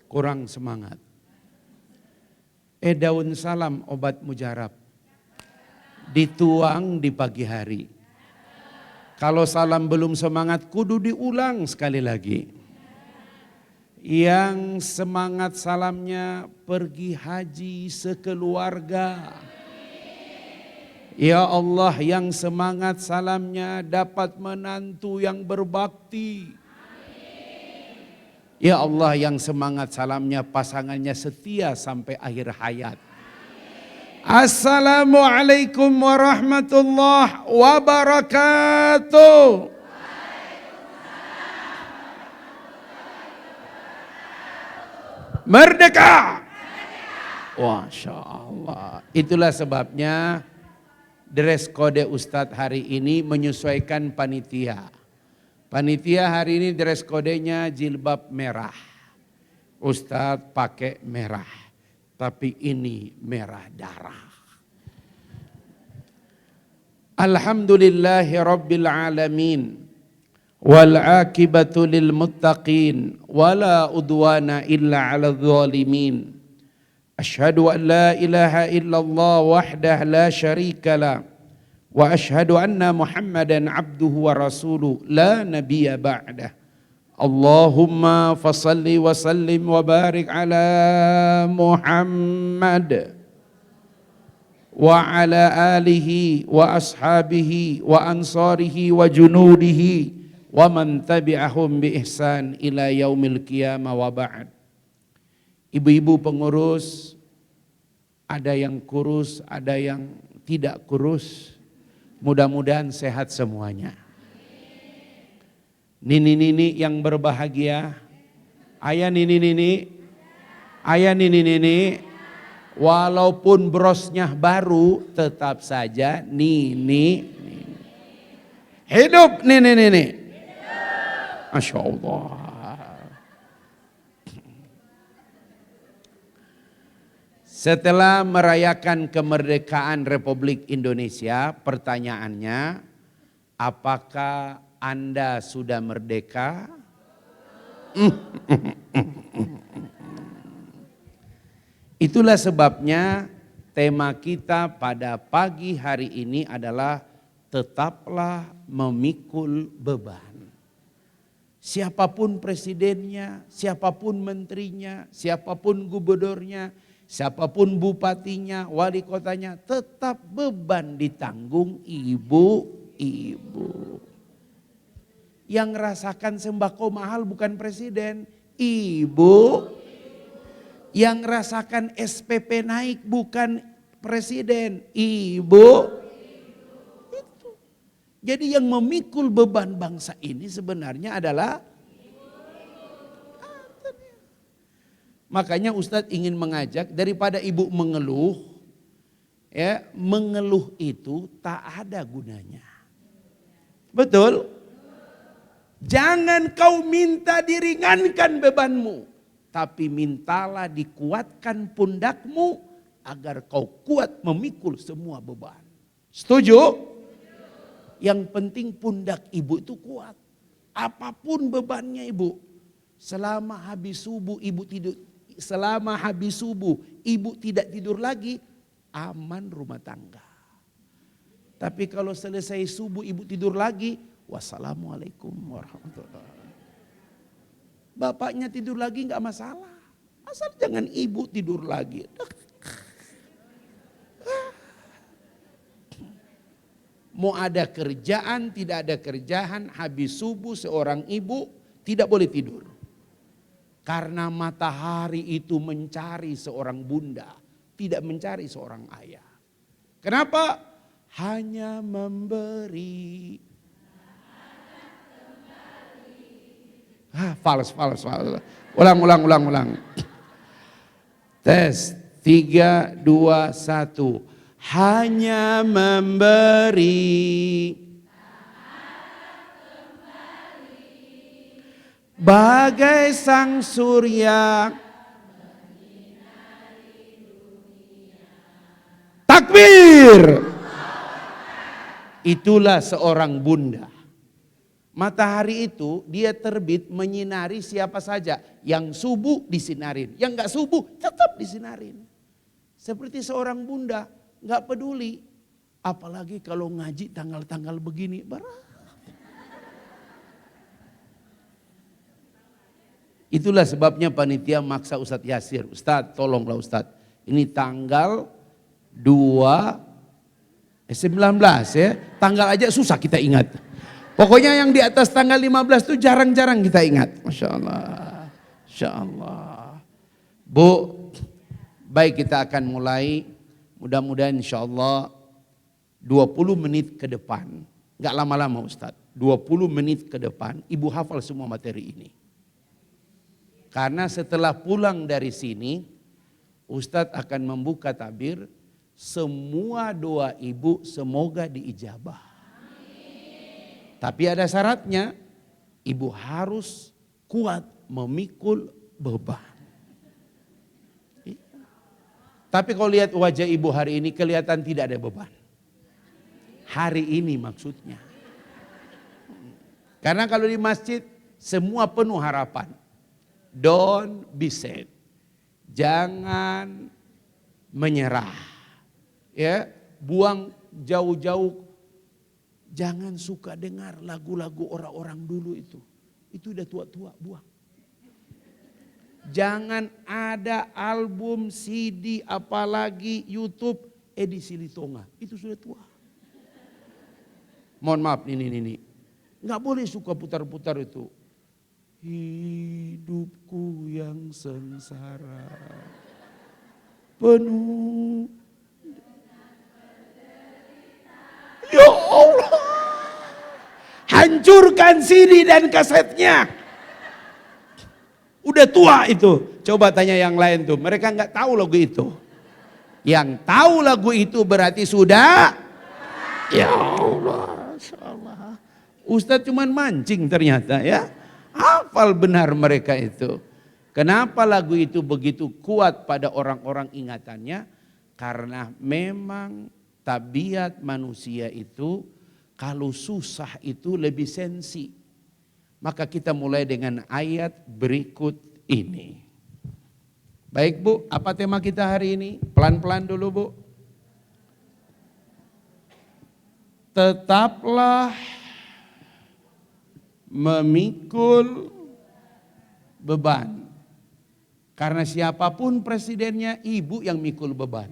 kurang semangat. Daun salam obat mujarab. Dituang di pagi hari. Kalau salam belum semangat, kudu diulang sekali lagi. Yang semangat salamnya pergi haji sekeluarga. Ya Allah, yang semangat salamnya dapat menantu yang berbakti. Ya Allah, yang semangat salamnya pasangannya setia sampai akhir hayat. Assalamualaikum warahmatullahi wabarakatuh. Merdeka. Masya Allah. Itulah sebabnya dress code Ustadz hari ini menyesuaikan panitia. Panitia hari ini dress kodenya jilbab merah. Ustadz pakai merah. Tapi ini merah darah. Alhamdulillahi Rabbil Alamin. Wal akibatu lil muttaqin. Wala udwana illa ala zalimin. Ashhadu an la ilaha illallah wahdah la syarika la. Wa ashhadu anna Muhammadan abduhu wa rasuluh la nabiyya ba'dah. Allahumma fasalli wa sallim wa barik ala Muhammad wa ala alihi wa ashabihi wa ansarihi wa junudihi wa man tabi'ahum bi ihsan ila yaumil qiyamah wa ba'd. Ibu-ibu pengurus, ada yang kurus, ada yang tidak kurus. Mudah-mudahan sehat semuanya. Nini-nini yang berbahagia, ayah nini-nini, ayah nini-nini, walaupun brosnya baru tetap saja nini. Hidup nini-nini. Masya Allah. Setelah merayakan kemerdekaan Republik Indonesia, pertanyaannya, apakah Anda sudah merdeka? Itulah sebabnya tema kita pada pagi hari ini adalah tetaplah memikul beban. Siapapun presidennya, siapapun menterinya, siapapun gubernurnya, siapapun bupatinya, wali kotanya, tetap beban ditanggung ibu-ibu. Yang rasakan sembako mahal bukan presiden, ibu. Yang rasakan SPP naik bukan presiden, ibu. Itu. Jadi yang memikul beban bangsa ini sebenarnya adalah makanya Ustadz ingin mengajak daripada ibu mengeluh, ya mengeluh itu tak ada gunanya. Betul? Jangan kau minta diringankan bebanmu, tapi mintalah dikuatkan pundakmu agar kau kuat memikul semua beban. Setuju? Yang penting pundak ibu itu kuat. Apapun bebannya ibu, selama habis subuh ibu tidur. Selama habis subuh ibu tidak tidur lagi, aman rumah tangga. Tapi kalau selesai subuh ibu tidur lagi, wassalamualaikum warahmatullahi wabarakatuh. Bapaknya tidur lagi nggak masalah, asal jangan ibu tidur lagi. Mau ada kerjaan, tidak ada kerjaan, habis subuh seorang ibu tidak boleh tidur. Karena matahari itu mencari seorang bunda, tidak mencari seorang ayah. Kenapa? Hanya memberi. Fals. Ulang. Tes, 3, 2, 1. Hanya memberi. Bagai sang surya. Takbir. Itulah seorang bunda. Matahari itu dia terbit menyinari siapa saja. Yang subuh disinarin, yang gak subuh tetap disinarin. Seperti seorang bunda gak peduli. Apalagi kalau ngaji tanggal-tanggal begini, berat. Itulah sebabnya panitia maksa Ustadz Yasir. Ustadz tolonglah Ustadz. Ini tanggal 19 ya. Tanggal aja susah kita ingat. Pokoknya yang di atas tanggal 15 itu jarang-jarang kita ingat. Masya Allah. Masya Allah. Bu, baik kita akan mulai. Mudah-mudahan insya Allah 20 menit ke depan. Gak lama-lama Ustadz. 20 menit ke depan ibu hafal semua materi ini. Karena setelah pulang dari sini, Ustadz akan membuka tabir, semua doa ibu semoga diijabah. Tapi ada syaratnya, ibu harus kuat memikul beban. Tapi kalau lihat wajah ibu hari ini kelihatan tidak ada beban. Hari ini maksudnya. Karena kalau di masjid semua penuh harapan. Don't be sad. Jangan menyerah. Ya, buang jauh-jauh. Jangan suka dengar lagu-lagu orang-orang dulu itu. Itu udah tua-tua, buang. Jangan ada album, CD, apalagi YouTube edisi Litonga. Itu sudah tua. Mohon maaf, ini. Nggak boleh suka putar-putar itu. Hidupku yang sengsara penuh. Ya Allah, hancurkan CD dan kasetnya. Udah tua itu. Coba tanya yang lain tuh, mereka nggak tahu lagu itu. Yang tahu lagu itu berarti sudah. Ya Allah, Allah. Ustadz cuman mancing ternyata ya. Hafal benar mereka itu. Kenapa lagu itu begitu kuat pada orang-orang ingatannya? Karena memang tabiat manusia itu kalau susah itu lebih sensi. Maka kita mulai dengan ayat berikut ini. Baik Bu, apa tema kita hari ini? Pelan-pelan dulu Bu. Tetaplah memikul beban. Karena siapapun presidennya, ibu yang mikul beban.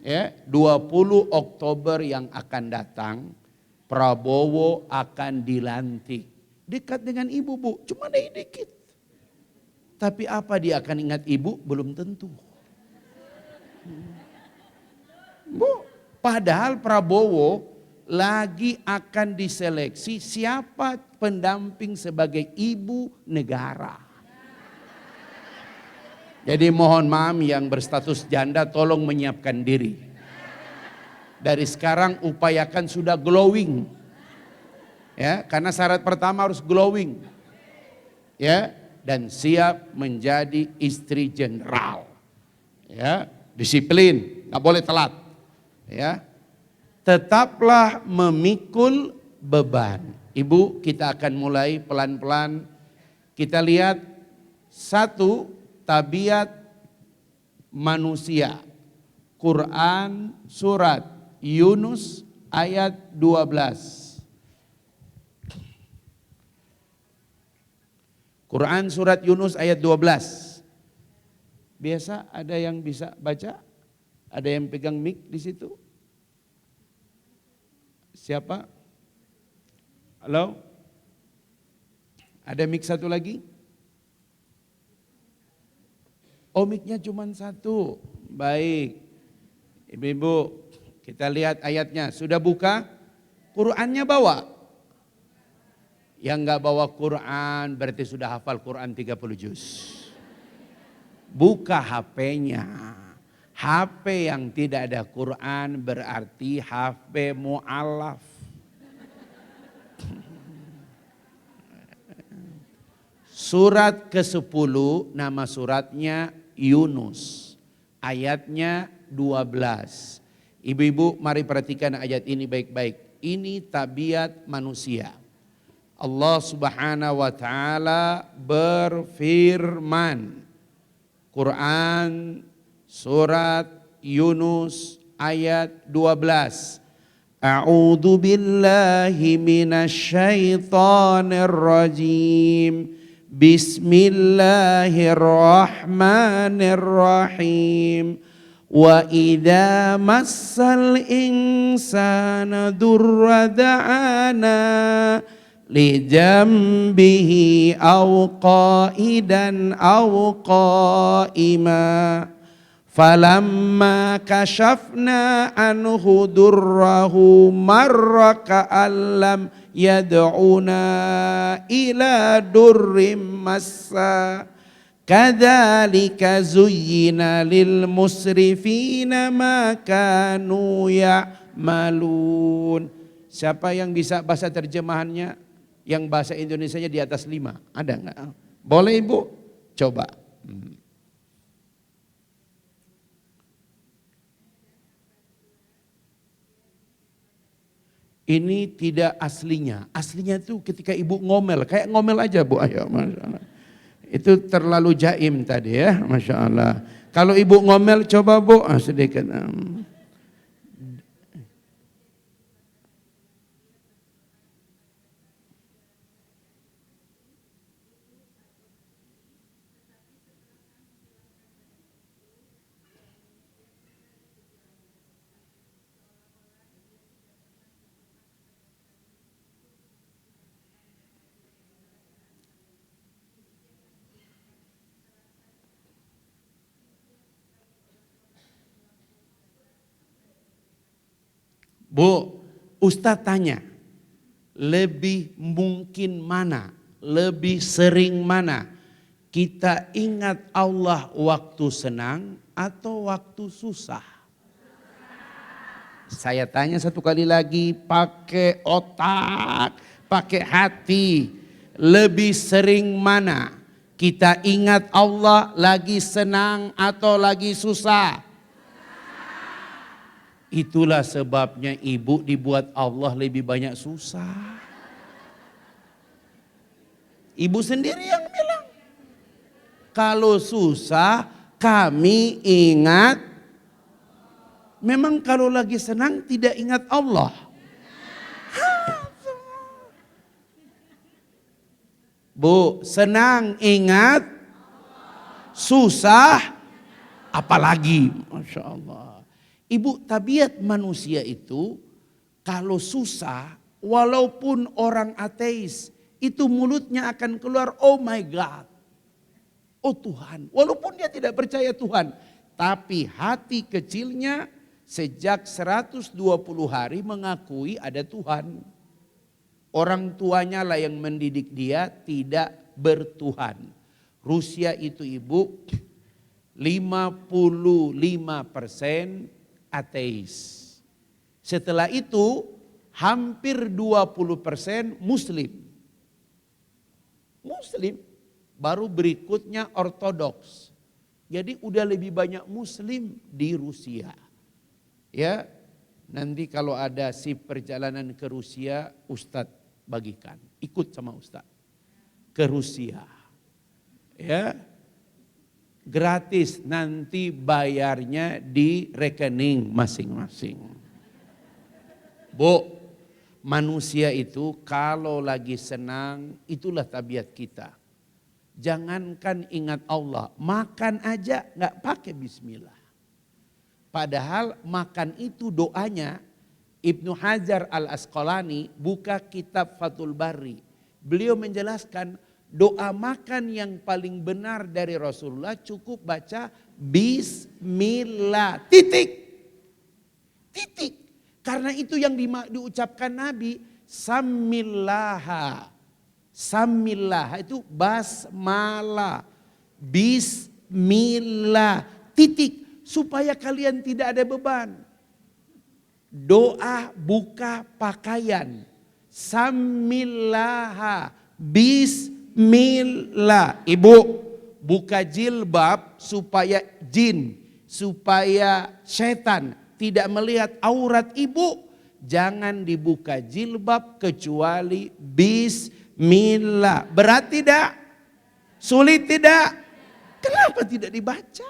Ya, 20 Oktober yang akan datang, Prabowo akan dilantik. Dekat dengan ibu Bu, cuma dikit. Tapi apa dia akan ingat ibu? Belum tentu. Bu, padahal Prabowo lagi akan diseleksi siapa pendamping sebagai ibu negara. Jadi mohon maaf yang berstatus janda tolong menyiapkan diri. Dari sekarang upayakan sudah glowing. Ya, karena syarat pertama harus glowing. Ya, dan siap menjadi istri jenderal. Ya, disiplin, nggak boleh telat. Ya. Tetaplah memikul beban. Ibu, kita akan mulai pelan-pelan. Kita lihat satu tabiat manusia. Quran surat Yunus ayat 12. Quran surat Yunus ayat 12. Biasa ada yang bisa baca? Ada yang pegang mic di situ? Siapa? Halo? Ada mic satu lagi? Oh, mic-nya cuma satu. Baik. Ibu-ibu, kita lihat ayatnya. Sudah buka? Qurannya bawa? Yang enggak bawa Quran berarti sudah hafal Quran 30 juz. Buka HP-nya. HP yang tidak ada Quran berarti HP mu'alaf. Surat ke-10 nama suratnya Yunus. Ayatnya 12. Ibu-ibu mari perhatikan ayat ini baik-baik. Ini tabiat manusia. Allah Subhanahu wa taala berfirman. Quran surat Yunus ayat 12. A'udzu billahi minasyaitonir rajim. Bismillahirrahmanirrahim. Wa idza massal insana durra da'ana li jambihi aw qa'idan aw qa'ima falamma kashafna anhu durrahu marra ka'allam yad'una ila durrim massa kadzalika zuyyina lil musrifina ma kanu ya'malun. Siapa yang bisa bahasa terjemahannya? Yang bahasa Indonesianya di atas 5, ada enggak? Boleh Ibu? Coba. Ini tidak aslinya. Aslinya itu ketika Ibu ngomel, kayak ngomel aja Bu. Ayo, Masya Allah. Itu terlalu jaim tadi ya, Masya Allah. Kalau Ibu ngomel coba Bu, sedikit. Bu, Ustadz tanya, lebih mungkin mana, lebih sering mana kita ingat Allah waktu senang atau waktu susah? Saya tanya satu kali lagi, pakai otak, pakai hati, lebih sering mana kita ingat Allah lagi senang atau lagi susah? Itulah sebabnya Ibu dibuat Allah lebih banyak susah. Ibu sendiri yang bilang. Kalau susah kami ingat. Memang kalau lagi senang tidak ingat Allah. Bu, senang ingat. Susah apalagi. Masya Allah. Ibu, tabiat manusia itu kalau susah, walaupun orang ateis, itu mulutnya akan keluar, oh my God, oh Tuhan. Walaupun dia tidak percaya Tuhan, tapi hati kecilnya sejak 120 hari mengakui ada Tuhan. Orang tuanya lah yang mendidik dia tidak bertuhan. Rusia itu Ibu, 55% ateis. Setelah itu hampir 20% Muslim. Muslim. Baru berikutnya Ortodoks. Jadi udah lebih banyak Muslim di Rusia. Ya, nanti kalau ada sip perjalanan ke Rusia, Ustadz bagikan. Ikut sama Ustadz ke Rusia. Ya. Gratis, nanti bayarnya di rekening masing-masing. Bu, manusia itu kalau lagi senang, itulah tabiat kita. Jangankan ingat Allah, makan aja nggak pakai bismillah. Padahal makan itu doanya, Ibnu Hajar al-Asqalani buka kitab Fathul Bari. Beliau menjelaskan, doa makan yang paling benar dari Rasulullah cukup baca bismillah, titik. Titik. Karena itu yang diucapkan Nabi, samillaha. Samillah itu basmalah. Bismillah, titik. Supaya kalian tidak ada beban. Doa buka pakaian. Samillaha, bismillah. Ibu, buka jilbab supaya jin, supaya setan tidak melihat aurat ibu. Jangan dibuka jilbab kecuali bismillah. Bismillah. Berat tidak? Sulit tidak? Kenapa tidak dibaca?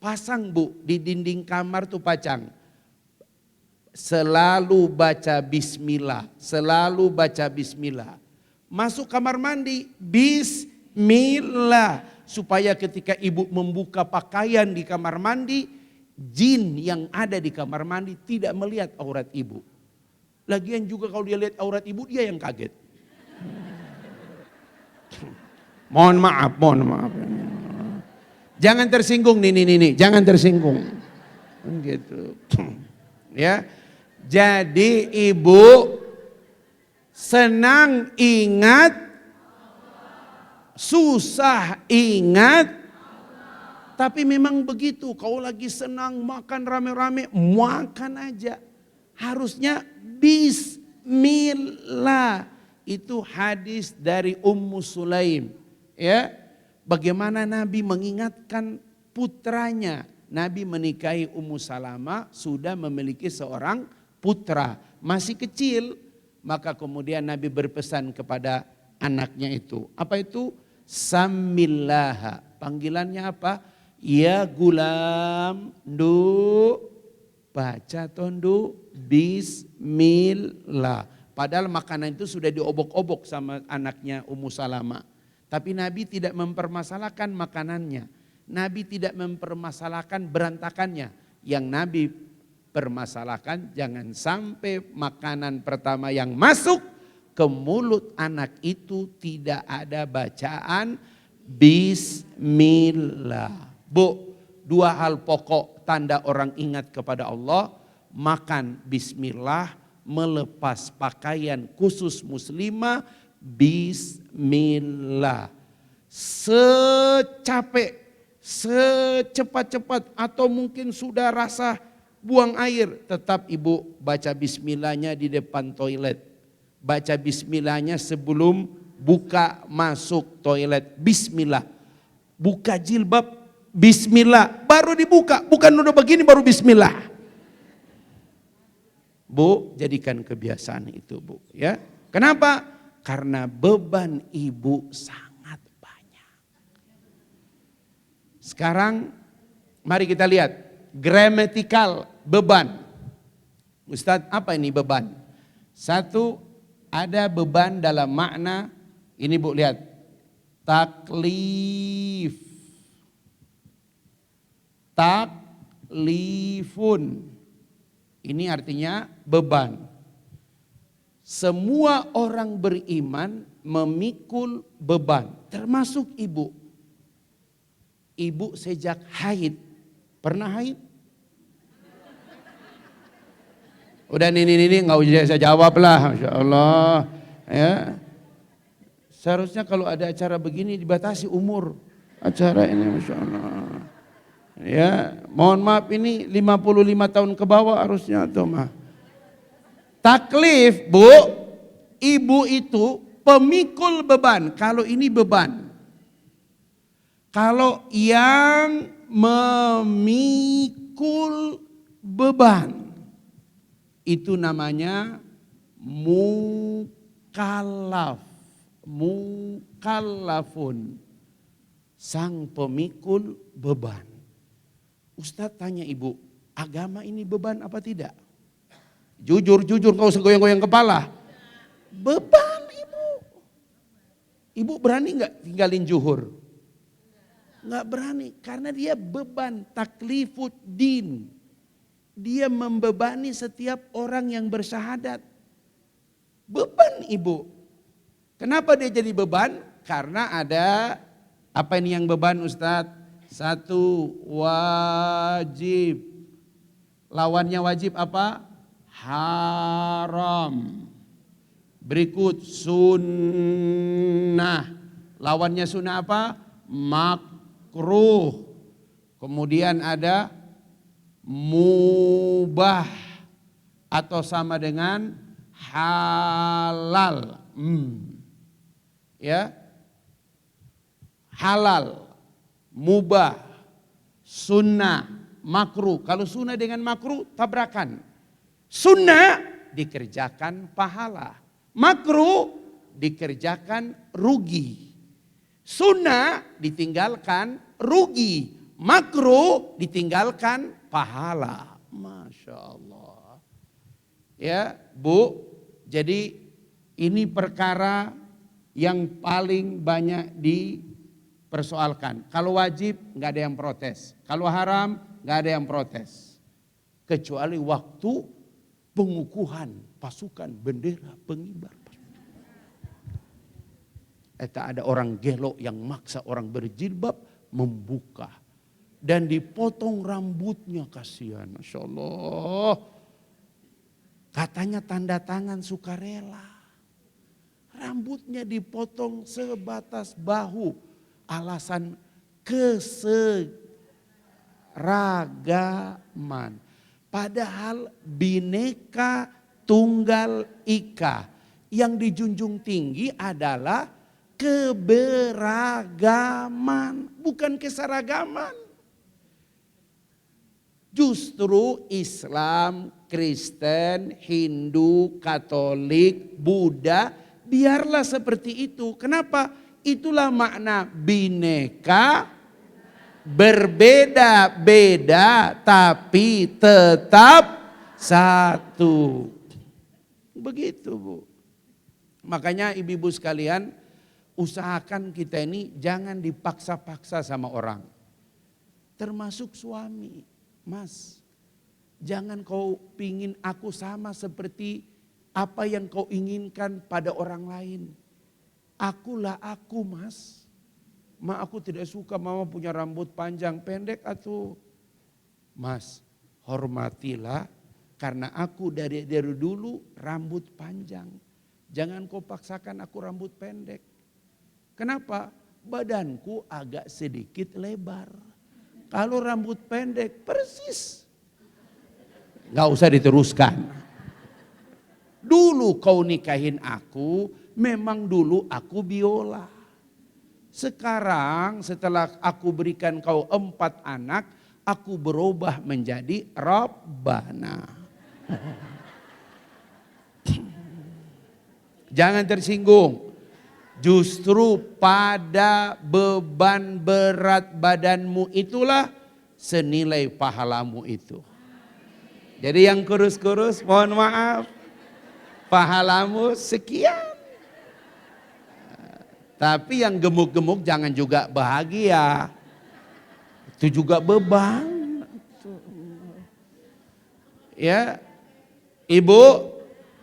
Pasang Bu, di dinding kamar tuh pasang. Selalu baca bismillah. Selalu baca bismillah. Masuk kamar mandi, bismillah. Supaya ketika ibu membuka pakaian di kamar mandi, jin yang ada di kamar mandi tidak melihat aurat ibu. Lagian juga kalau dia lihat aurat ibu, dia yang kaget. Mohon maaf. Jangan tersinggung nih, jangan tersinggung. Gitu. Ya. Jadi ibu senang ingat, susah ingat, tapi memang begitu. Kau lagi senang makan rame-rame, makan aja. Harusnya bismillah. Itu hadis dari Ummu Sulaim. Ya, bagaimana Nabi mengingatkan putranya. Nabi menikahi Ummu Salamah, sudah memiliki seorang putra, masih kecil. Maka kemudian Nabi berpesan kepada anaknya itu. Apa itu? Sammillaha. Panggilannya apa? Ya gulam, baca tondu, bismillah. Padahal makanan itu sudah diobok-obok sama anaknya Ummu Salamah. Tapi Nabi tidak mempermasalahkan makanannya. Nabi tidak mempermasalahkan berantakannya. Yang Nabi permasalahkan jangan sampai makanan pertama yang masuk ke mulut anak itu tidak ada bacaan bismillah. Bu, dua hal pokok tanda orang ingat kepada Allah. Makan bismillah, melepas pakaian khusus muslimah bismillah. Secapek, secepat-cepat atau mungkin sudah rasa buang air, tetap ibu baca bismillahnya di depan toilet. Baca bismillahnya sebelum buka masuk toilet. Bismillah. Buka jilbab, bismillah. Baru dibuka, bukan udah begini baru bismillah. Bu, jadikan kebiasaan itu Bu. Ya. Kenapa? Karena beban ibu sangat banyak. Sekarang mari kita lihat. Gramatikal beban. Ustadz, apa ini beban? Satu, ada beban dalam makna, ini Bu lihat, taklif. Taklifun. Ini artinya beban. Semua orang beriman memikul beban, termasuk ibu. Ibu sejak haid, pernah haid? Udah ini nggak usah saya jawab lah, Masya Allah. Ya. Seharusnya kalau ada acara begini dibatasi umur acara ini, Masya Allah. Ya, mohon maaf ini 55 tahun ke bawah harusnya tuh mah. Taklif, Bu, ibu itu pemikul beban. Kalau ini beban. Kalau yang memikul beban itu namanya mukallaf. Mukallafun, sang pemikul beban. Ustadz tanya ibu, agama ini beban apa tidak? Jujur, kau usah goyang-goyang kepala. Beban ibu. Ibu berani nggak tinggalin zuhur? Nggak berani, karena dia beban, taklifud din. Dia membebani setiap orang yang bersyahadat. Beban ibu. Kenapa dia jadi beban? Karena ada, apa ini yang beban Ustadz? Satu, wajib. Lawannya wajib apa? Haram. Berikut sunnah. Lawannya sunnah apa? Makruh. Kemudian ada mubah atau sama dengan halal. Ya. Halal, mubah, sunnah, makruh. Kalau sunnah dengan makruh tabrakan. Sunnah dikerjakan pahala. Makruh dikerjakan rugi. Sunnah ditinggalkan rugi. Makruh ditinggalkan pahala. Masya Allah. Ya Bu, jadi ini perkara yang paling banyak dipersoalkan. Kalau wajib nggak ada yang protes. Kalau haram nggak ada yang protes. Kecuali waktu pengukuhan pasukan bendera pengibar. Tak ada orang gelok yang maksa orang berjilbab membuka. Dan dipotong rambutnya, kasihan. Masya Allah. Katanya tanda tangan sukarela. Rambutnya dipotong sebatas bahu. Alasan keseragaman. Padahal Bhinneka Tunggal Ika. Yang dijunjung tinggi adalah keberagaman, bukan keseragaman. Justru Islam, Kristen, Hindu, Katolik, Buddha, biarlah seperti itu. Kenapa? Itulah makna bineka, berbeda-beda tapi tetap satu. Begitu Bu. Makanya ibu-ibu sekalian, usahakan kita ini jangan dipaksa-paksa sama orang. Termasuk suami. Mas, jangan kau pingin aku sama seperti apa yang kau inginkan pada orang lain. Akulah aku mas. Aku tidak suka mama punya rambut panjang pendek atau. Mas, hormatilah karena aku dari dulu rambut panjang. Jangan kau paksakan aku rambut pendek. Kenapa? Badanku agak sedikit lebar. Kalau rambut pendek persis. Gak usah diteruskan. Dulu kau nikahin aku, memang dulu aku biola. Sekarang setelah aku berikan kau 4 anak, aku berubah menjadi Rabbana. Jangan tersinggung. Justru pada beban berat badanmu itulah senilai pahalamu itu. Jadi yang kurus-kurus mohon maaf, pahalamu sekian. Tapi yang gemuk-gemuk jangan juga bahagia. Itu juga beban. Ya, Ibu,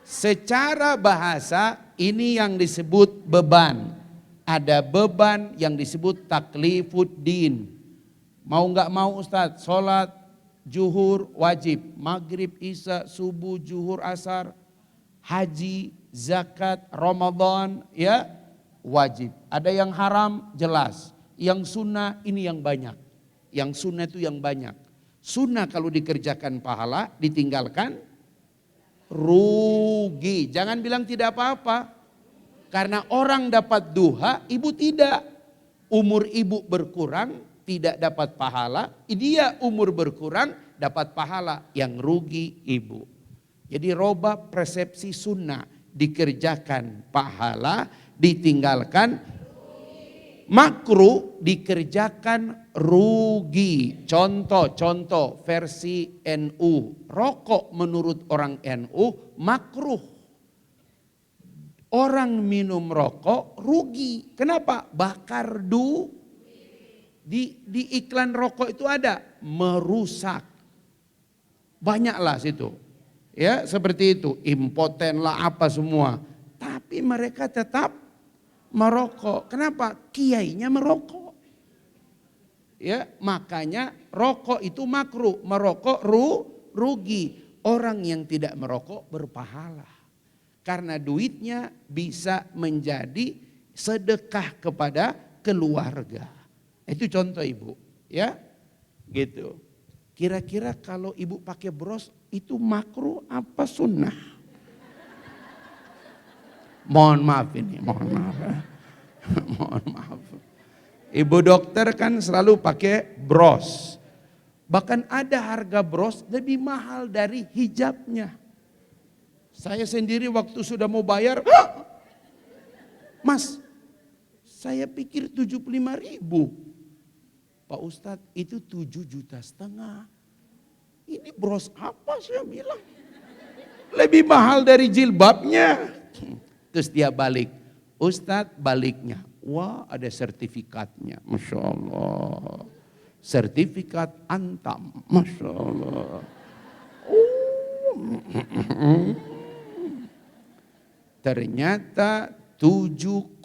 secara bahasa ini yang disebut beban. Ada beban yang disebut taklifuddin. Mau nggak mau Ustadz, sholat zuhur wajib, maghrib, isya, subuh, zuhur, asar, haji, zakat, Ramadan, ya wajib. Ada yang haram jelas, yang sunnah ini yang banyak. Yang sunnah itu yang banyak. Sunnah kalau dikerjakan pahala, ditinggalkan rugi. Jangan bilang tidak apa-apa. Karena orang dapat duha, ibu tidak. Umur ibu berkurang, tidak dapat pahala. Dia umur berkurang, dapat pahala. Yang rugi ibu. Jadi robah persepsi sunnah. Dikerjakan pahala, ditinggalkan makruh, dikerjakan rugi. Contoh versi NU. Rokok menurut orang NU makruh. Orang minum rokok rugi. Kenapa? Bakar di iklan rokok itu ada merusak. Banyaklah situ. Ya, seperti itu. Impoten lah apa semua. Tapi mereka tetap merokok. Kenapa? Kiainya merokok. Ya, makanya rokok itu makruh, merokok rugi. Orang yang tidak merokok berpahala. Karena duitnya bisa menjadi sedekah kepada keluarga. Itu contoh ibu, ya. Gitu. Kira-kira kalau ibu pakai bros itu makruh apa sunnah? Mohon maaf ini, mohon maaf. Mohon maaf. Ibu dokter kan selalu pakai bros. Bahkan ada harga bros lebih mahal dari hijabnya. Saya sendiri waktu sudah mau bayar, Mas, saya pikir 75.000. Pak Ustadz, itu 7,5 juta. Ini bros apa saya bilang? Lebih mahal dari jilbabnya. Terus dia balik. Ustadz baliknya. Wah, ada sertifikatnya. Masya Allah. Sertifikat Antam. Masya Allah. Ternyata 7,5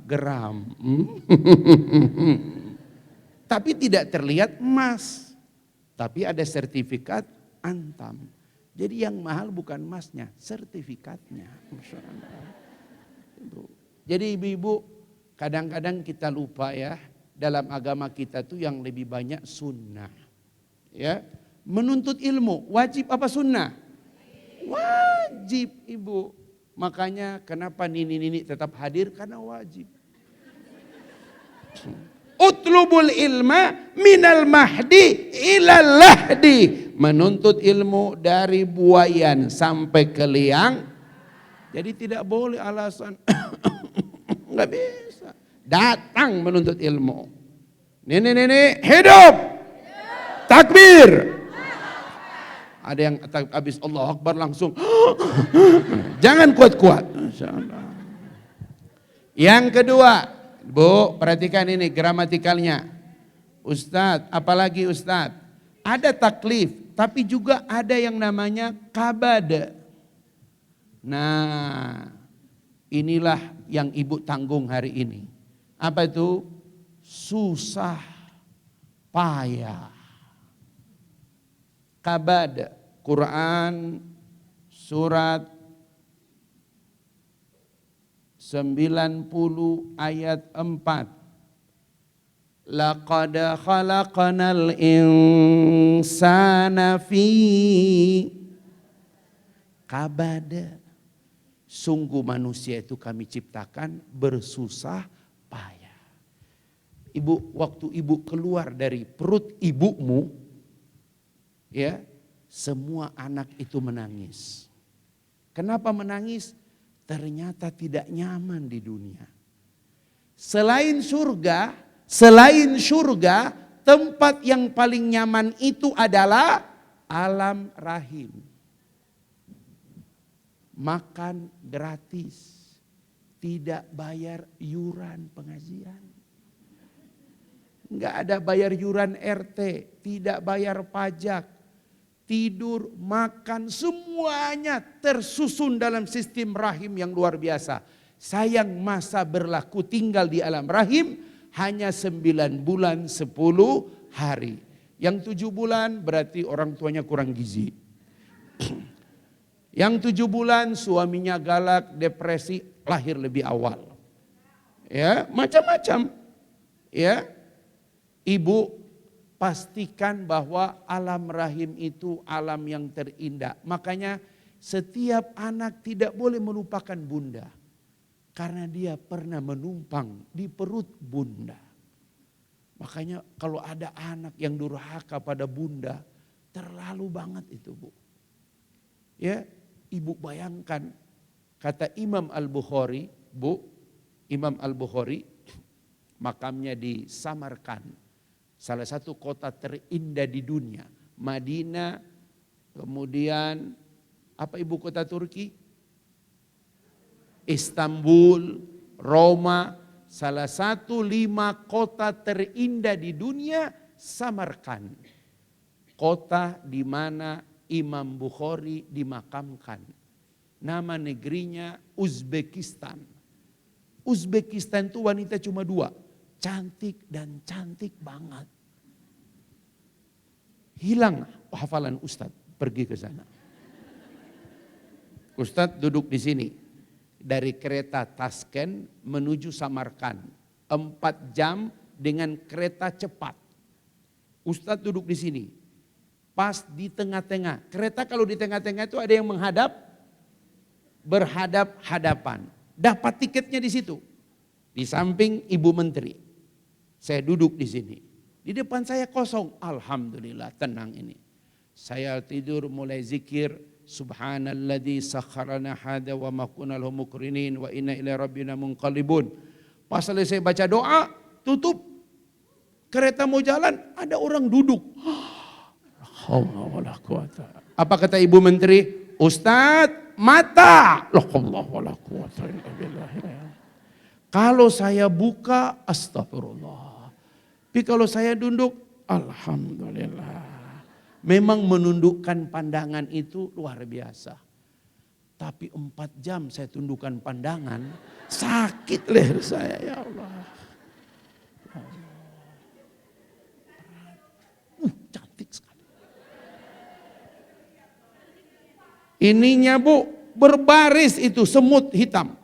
gram. Tapi tidak terlihat emas. Tapi ada sertifikat Antam. Jadi yang mahal bukan emasnya, sertifikatnya. Masya Allah. Jadi ibu-ibu, kadang-kadang kita lupa ya, dalam agama kita tuh yang lebih banyak sunnah. Ya, menuntut ilmu, wajib apa sunnah? Wajib ibu. Makanya kenapa nini-nini tetap hadir? Karena wajib. Utlubul ilma minal mahdi ilal lahdi. Menuntut ilmu dari buayan sampai ke liang. Jadi tidak boleh alasan. Enggak bisa. Datang menuntut ilmu. Nenek-nenek hidup. Takbir. Ada yang habis Allah Akbar langsung. Jangan kuat-kuat. Yang kedua, Bu, perhatikan ini gramatikalnya. Ustadz, apalagi Ustadz? Ada taklif, tapi juga ada yang namanya kabada. Nah, inilah yang ibu tanggung hari ini. Apa itu? Susah payah. Kabada, Quran surat 90 ayat 4. Laqad khalaqnal insana fi kabada. Sungguh manusia itu kami ciptakan bersusah payah. Ibu, waktu ibu keluar dari perut ibumu, ya, semua anak itu menangis. Kenapa menangis? Ternyata tidak nyaman di dunia. Selain surga, tempat yang paling nyaman itu adalah alam rahim. Makan gratis, tidak bayar iuran pengajian. Enggak ada bayar iuran RT, tidak bayar pajak. Tidur, makan, semuanya tersusun dalam sistem rahim yang luar biasa. Sayang masa berlaku tinggal di alam rahim hanya 9 bulan 10 hari. Yang 7 bulan berarti orang tuanya kurang gizi. Yang 7 bulan suaminya galak, depresi, lahir lebih awal. Ya, macam-macam. Ya. Ibu pastikan bahwa alam rahim itu alam yang terindah. Makanya setiap anak tidak boleh melupakan bunda. Karena dia pernah menumpang di perut bunda. Makanya kalau ada anak yang durhaka pada bunda, terlalu banget itu Bu. Ya, ibu bayangkan, kata Imam Al-Bukhari, Bu, Imam Al-Bukhari, makamnya di Samarkand. Salah satu kota terindah di dunia. Madinah, kemudian apa ibu kota Turki? Istanbul, Roma. Salah satu 5 kota terindah di dunia, Samarkand. Kota di mana Imam Bukhari dimakamkan. Nama negerinya Uzbekistan. Uzbekistan itu wanita cuma 2. Cantik dan cantik banget. Hilang hafalan Ustadz, pergi ke sana. Ustadz duduk di sini. Dari kereta Tashkent menuju Samarkand. 4 jam dengan kereta cepat. Ustadz duduk di sini. Pas di tengah-tengah. Kereta kalau di tengah-tengah itu ada yang menghadap. Berhadap-hadapan. Dapat tiketnya di situ. Di samping Ibu Menteri. Saya duduk di sini. Di depan saya kosong. Alhamdulillah tenang ini. Saya tidur mulai zikir. subhanalladzi sakharana hada wa ma kunna lahu muqrinin wa inna ila rabbina munqalibun. Pas selesai baca doa, tutup. Kereta mau jalan, ada orang duduk. Apa kata Ibu Menteri? Ustadz, mata. Kalau saya buka, astagfirullah. Tapi kalau saya duduk, alhamdulillah. Memang menundukkan pandangan itu luar biasa. Tapi 4 jam saya tundukkan pandangan, sakit leher saya, ya Allah. Cantik sekali. Ininya Bu, berbaris itu semut hitam.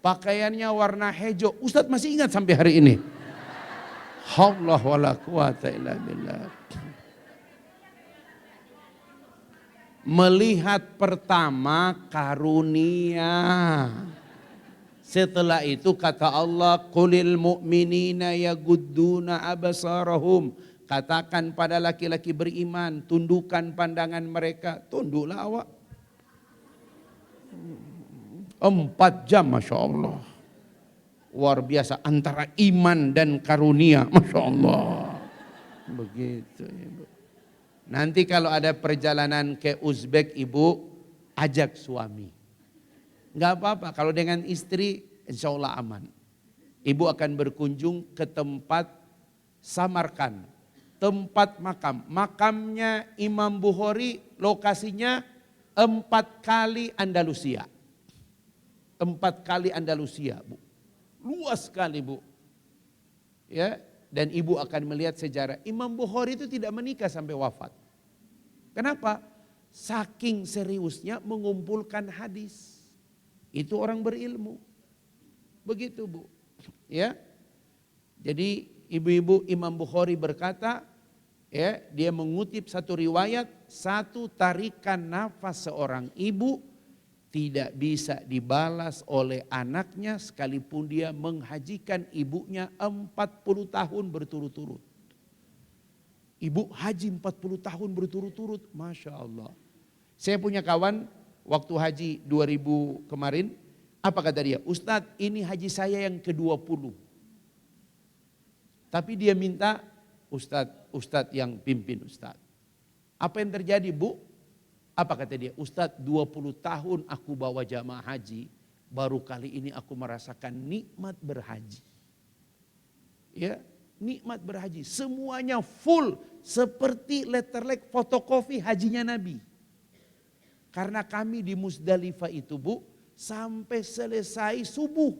Pakaiannya warna hijau. Ustadz masih ingat sampai hari ini. Haula wala quwata illa billah. Melihat pertama karunia. Setelah itu kata Allah, qulil mu'minina yagudduna abasarahum. Katakan pada laki-laki beriman, tundukkan pandangan mereka. Tunduklah awak. 4 jam Masya Allah. Luar biasa antara iman dan karunia. Masya Allah. Begitu Ibu. Nanti kalau ada perjalanan ke Uzbek Ibu, ajak suami. Enggak apa-apa, kalau dengan istri insya Allah aman. Ibu akan berkunjung ke tempat Samarkand, tempat makam. Makamnya Imam Bukhari, lokasinya 4 kali Andalusia. 4 kali Andalusia, Bu. Luas sekali, Bu. Ya, dan Ibu akan melihat sejarah. Imam Bukhari itu tidak menikah sampai wafat. Kenapa? Saking seriusnya mengumpulkan hadis. Itu orang berilmu. Begitu Bu. Ya. Jadi ibu-ibu Imam Bukhari berkata, ya, dia mengutip satu riwayat, satu tarikan nafas seorang ibu tidak bisa dibalas oleh anaknya sekalipun dia menghajikan ibunya 40 tahun berturut-turut. Ibu haji 40 tahun berturut-turut, Masya Allah. Saya punya kawan waktu haji 2000 kemarin, apa kata dia? Ustadz, ini haji saya yang ke-20. Tapi dia minta Ustadz yang pimpin Ustadz. Apa yang terjadi Bu? Apa kata dia? Ustadz 20 tahun aku bawa jamaah haji, baru kali ini aku merasakan nikmat berhaji. Ya, nikmat berhaji. Semuanya full seperti letterlek fotokopi hajinya Nabi. Karena kami di Musdalifah itu Bu, sampai selesai subuh.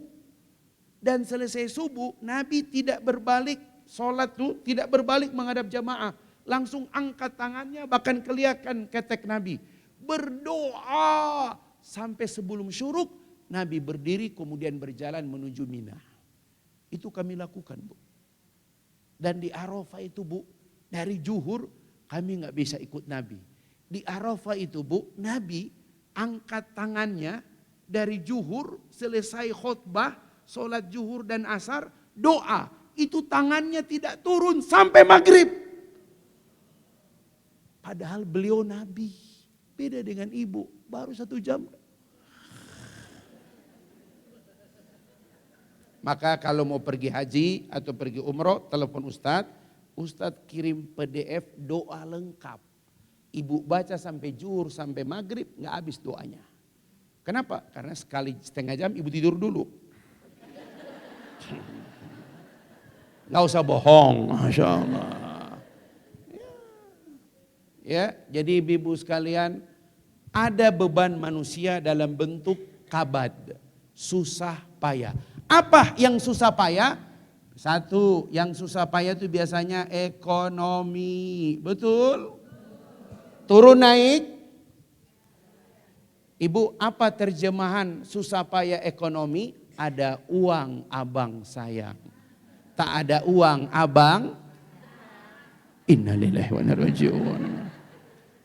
Dan selesai subuh Nabi tidak berbalik, sholat tuh tidak berbalik menghadap jamaah. Langsung angkat tangannya, bahkan kelihatan ketek Nabi. Berdoa sampai sebelum syuruk, Nabi berdiri kemudian berjalan menuju Mina. Itu kami lakukan Bu. Dan di Arafah itu Bu, dari zuhur kami nggak bisa ikut Nabi. Di Arafah itu Bu, Nabi angkat tangannya dari zuhur, selesai khutbah, sholat zuhur dan asar, doa. Itu tangannya tidak turun sampai maghrib. Padahal beliau Nabi, beda dengan ibu, baru 1 jam. Maka kalau mau pergi haji atau pergi umroh, telepon Ustadz. Ustadz kirim PDF doa lengkap. Ibu baca sampai zuhur, sampai maghrib, gak habis doanya. Kenapa? Karena sekali setengah jam ibu tidur dulu. Gak usah bohong, Masya Allah. Ya, jadi ibu sekalian, ada beban manusia dalam bentuk kabad, susah payah. Apa yang susah payah? Satu, yang susah payah itu biasanya ekonomi, betul? Turun naik. Ibu, apa terjemahan susah payah ekonomi? Ada uang abang sayang. Tak ada uang abang, innalillahi wa inna ilaihi raji'un.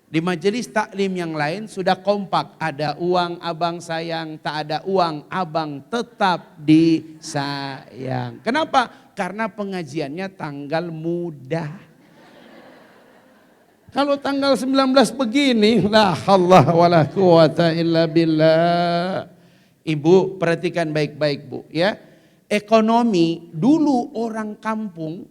Di majelis taklim yang lain sudah kompak, ada uang abang sayang, tak ada uang abang tetap disayang. Kenapa? Karena pengajiannya tanggal mudah. Kalau tanggal 19 begini, la haula wala quwata illa billah. Ibu perhatikan baik-baik Bu ya. Ekonomi dulu orang kampung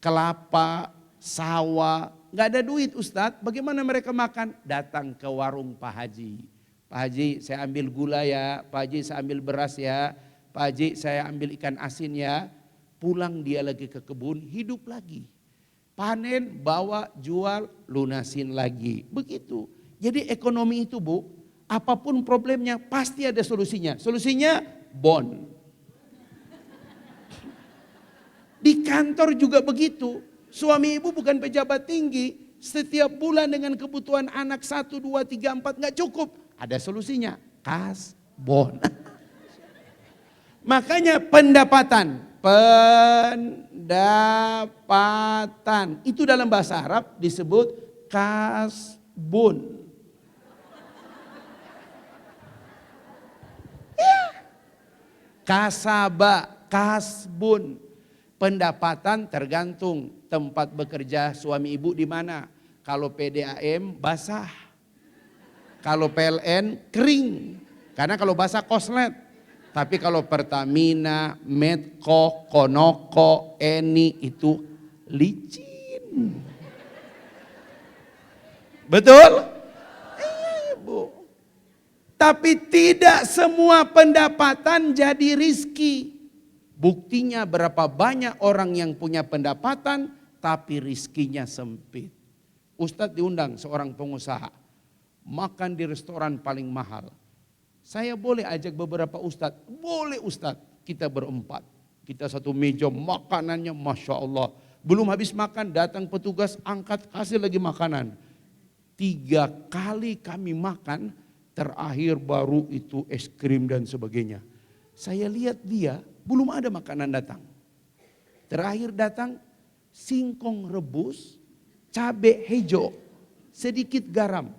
kelapa, sawah, nggak ada duit Ustadz. Bagaimana mereka makan? Datang ke warung Pak Haji. Pak Haji saya ambil gula ya, Pak Haji saya ambil beras ya, Pak Haji saya ambil ikan asin ya. Pulang dia lagi ke kebun, hidup lagi. Panen, bawa, jual, lunasin lagi. Begitu. Jadi ekonomi itu Bu, apapun problemnya pasti ada solusinya. Solusinya bond. Di kantor juga begitu. Suami ibu bukan pejabat tinggi. Setiap bulan dengan kebutuhan anak 1, 2, 3, 4 nggak cukup. Ada solusinya. Kas bon. Makanya pendapatan. Pendapatan. Itu dalam bahasa Arab disebut kasbun. Kasaba, kasbun. Pendapatan tergantung tempat bekerja suami ibu di mana. Kalau PDAM basah. Kalau PLN kering. Karena kalau basah koslet. Tapi kalau Pertamina, Medco, Konoko, Eni itu licin. Betul? Ibu. Tapi tidak semua pendapatan jadi rizki. Buktinya berapa banyak orang yang punya pendapatan tapi rizkinya sempit. Ustadz diundang seorang pengusaha. Makan di restoran paling mahal. Saya boleh ajak beberapa ustadz? Boleh ustadz. Kita berempat. Kita satu meja makanannya Masya Allah. Belum habis makan datang petugas angkat kasih lagi makanan. 3 kali kami makan terakhir baru itu es krim dan sebagainya. Saya lihat dia belum ada makanan datang. Terakhir datang singkong rebus, cabai hijau, sedikit garam.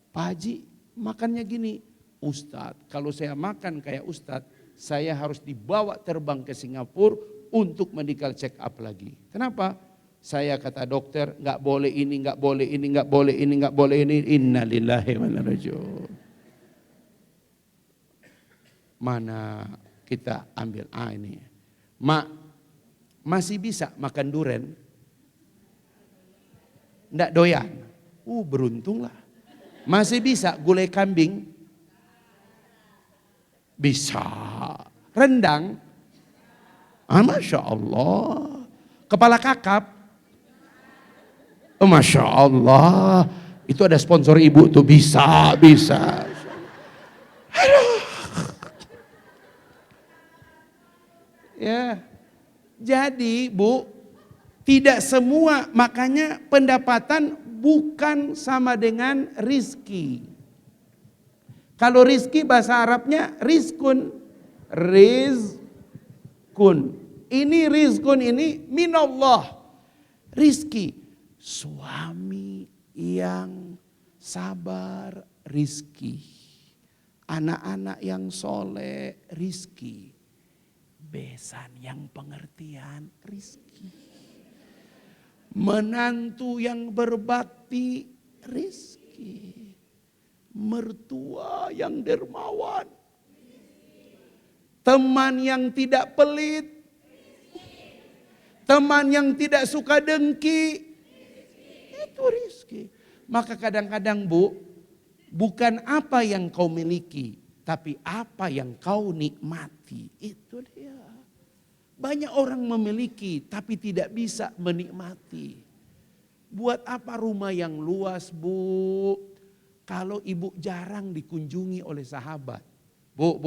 Pak Haji makannya gini. Ustadz, kalau saya makan kayak Ustadz, saya harus dibawa terbang ke Singapura untuk medical check up lagi. Kenapa? Saya kata dokter, nggak boleh ini, nggak boleh ini, nggak boleh ini, nggak boleh ini. Innalillahi wa inna ilaihi raji'un. Mana kita ambil ini. Mak, masih bisa makan duren? Nggak doyan? Beruntunglah. Masih bisa gulai kambing? Bisa. Rendang? Masya Allah. Kepala kakap? Masya Allah. Itu ada sponsor ibu tuh, bisa. Aduh. Ya. Jadi Bu, tidak semua, makanya pendapatan bukan sama dengan rizki. Kalau rizki bahasa Arabnya rizkun. Rizkun. Ini rizkun ini minallah. Rizki. Suami yang sabar rizki. Anak-anak yang soleh rizki. Besan yang pengertian rizki. Menantu yang berbakti rizki. Mertua yang dermawan. Teman yang tidak pelit. Teman yang tidak suka dengki. Itu rizki. Maka kadang-kadang Bu, bukan apa yang kau miliki, tapi apa yang kau nikmati. Itu dia. Banyak orang memiliki tapi tidak bisa menikmati. Buat apa rumah yang luas Bu, kalau ibu jarang dikunjungi oleh sahabat. Bu,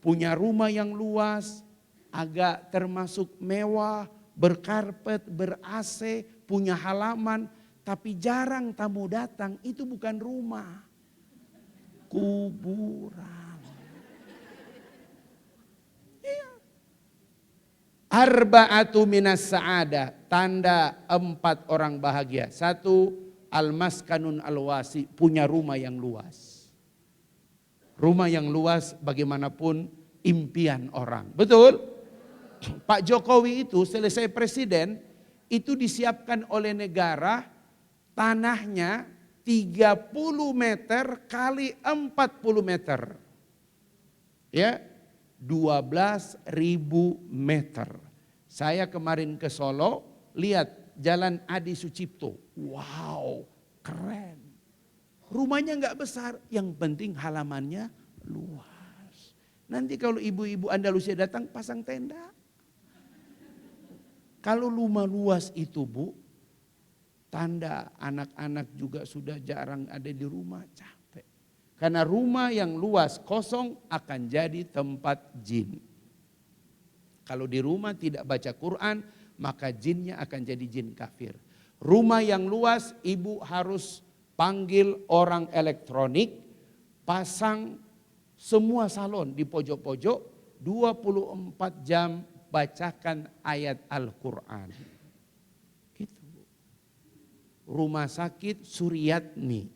punya rumah yang luas, agak termasuk mewah, berkarpet, ber-AC, punya halaman, tapi jarang tamu datang, itu bukan rumah. Kuburan. Arba'atu minas sa'adah, tanda 4 orang bahagia. 1, al-maskanun al-wasi, punya rumah yang luas. Rumah yang luas bagaimanapun impian orang. Betul? Pak Jokowi itu selesai presiden, itu disiapkan oleh negara, tanahnya 30 meter kali 40 meter. Ya, 12.000 meter. Saya kemarin ke Solo, lihat Jalan Adi Sucipto. Wow, keren. Rumahnya nggak besar, yang penting halamannya luas. Nanti kalau ibu-ibu Andalusia datang, pasang tenda. Kalau rumah luas itu, Bu, tanda anak-anak juga sudah jarang ada di rumah, capek. Karena rumah yang luas kosong akan jadi tempat jin. Kalau di rumah tidak baca Quran, maka jinnya akan jadi jin kafir. Rumah yang luas, ibu harus panggil orang elektronik, pasang semua salon di pojok-pojok, 24 jam bacakan ayat Al-Quran. Rumah sakit Suryatni,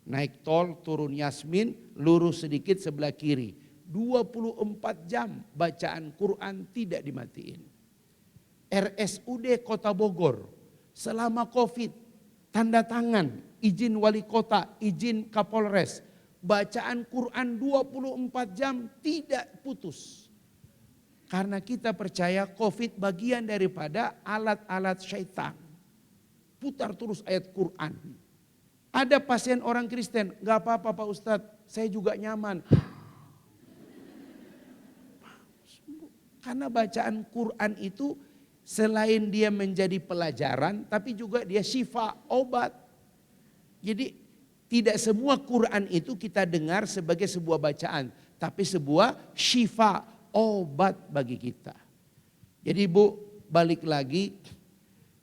naik tol turun Yasmin, lurus sedikit sebelah kiri, 24 jam bacaan Quran tidak dimatiin. RSUD Kota Bogor selama Covid, tanda tangan, izin wali kota, izin Kapolres, bacaan Quran 24 jam tidak putus. Karena kita percaya Covid bagian daripada alat-alat syaitan. Putar terus ayat Quran. Ada pasien orang Kristen, gak apa-apa Pak Ustadz, saya juga nyaman. Karena bacaan Quran itu selain dia menjadi pelajaran, tapi juga dia syifa, obat. Jadi tidak semua Quran itu kita dengar sebagai sebuah bacaan, tapi sebuah syifa, obat bagi kita. Jadi Bu, balik lagi,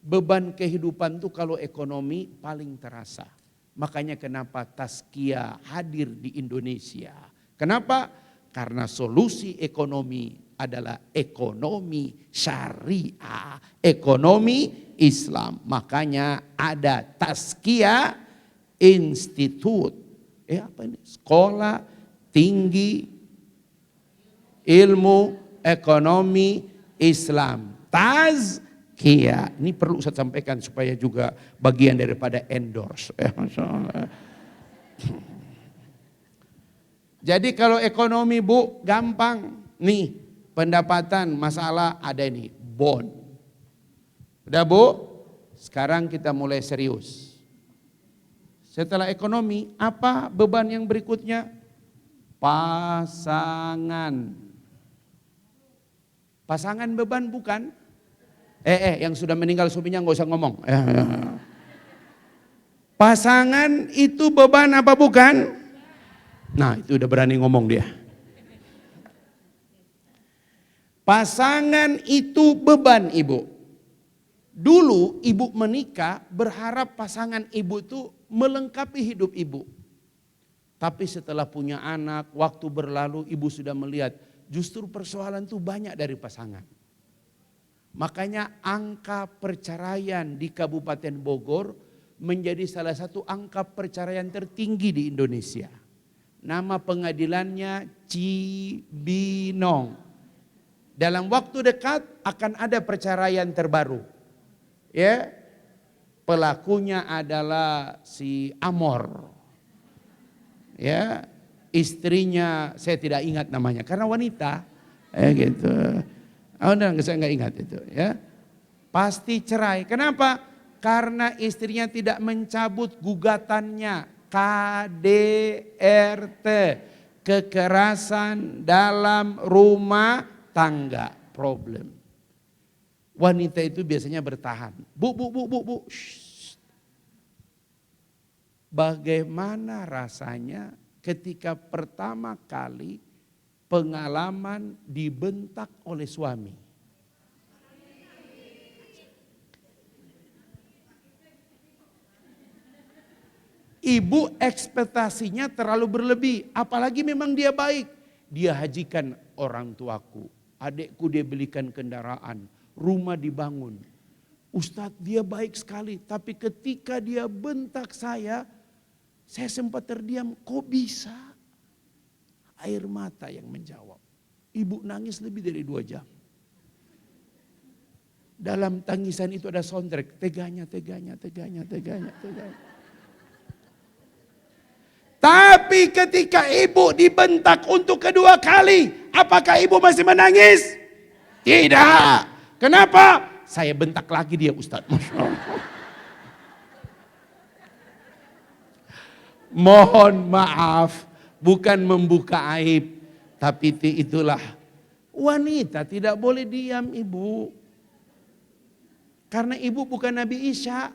beban kehidupan itu kalau ekonomi paling terasa. Makanya kenapa Tazkiyah hadir di Indonesia. Kenapa? Karena solusi ekonomi adalah ekonomi syariah, ekonomi Islam. Makanya ada Tazkiyah Institute. Apa ini? Sekolah Tinggi Ilmu Ekonomi Islam. Tazkiyah. Ini perlu saya sampaikan supaya juga bagian daripada endorse. Jadi kalau ekonomi Bu gampang. Nih pendapatan masalah ada ini. Bond. Udah Bu? Sekarang kita mulai serius. Setelah ekonomi apa beban yang berikutnya? Pasangan. Pasangan beban bukan? Yang sudah meninggal suaminya nggak usah ngomong. Pasangan itu beban apa bukan? Nah itu udah berani ngomong dia. Pasangan itu beban ibu. Dulu ibu menikah berharap pasangan ibu itu melengkapi hidup ibu. Tapi setelah punya anak, waktu berlalu ibu sudah melihat justru persoalan itu banyak dari pasangan. Makanya angka perceraian di Kabupaten Bogor menjadi salah satu angka perceraian tertinggi di Indonesia. Nama pengadilannya Cibinong. Dalam waktu dekat akan ada perceraian terbaru. Ya, pelakunya adalah si Amor. Ya, istrinya saya tidak ingat namanya karena wanita. Gitu. Saya nggak ingat itu ya. Pasti cerai. Kenapa? Karena istrinya tidak mencabut gugatannya KDRT, kekerasan dalam rumah tangga, problem. Wanita itu biasanya bertahan. Bu. Shh. Bagaimana rasanya ketika pertama kali pengalaman dibentak oleh suami? Ibu ekspektasinya terlalu berlebih, apalagi memang dia baik. Dia hajikan orang tuaku, adekku dia belikan kendaraan, rumah dibangun. Ustadz dia baik sekali, tapi ketika dia bentak saya sempat terdiam, kok bisa? Air mata yang menjawab. Ibu nangis lebih dari 2 jam. Dalam tangisan itu ada soundtrack. Teganya. Tapi ketika ibu dibentak untuk kedua kali, apakah ibu masih menangis? Tidak. Kenapa? Saya bentak lagi dia, Ustaz. Masya Allah. Mohon maaf, bukan membuka aib. Tapi itulah wanita tidak boleh diam, ibu. Karena ibu bukan Nabi Isa.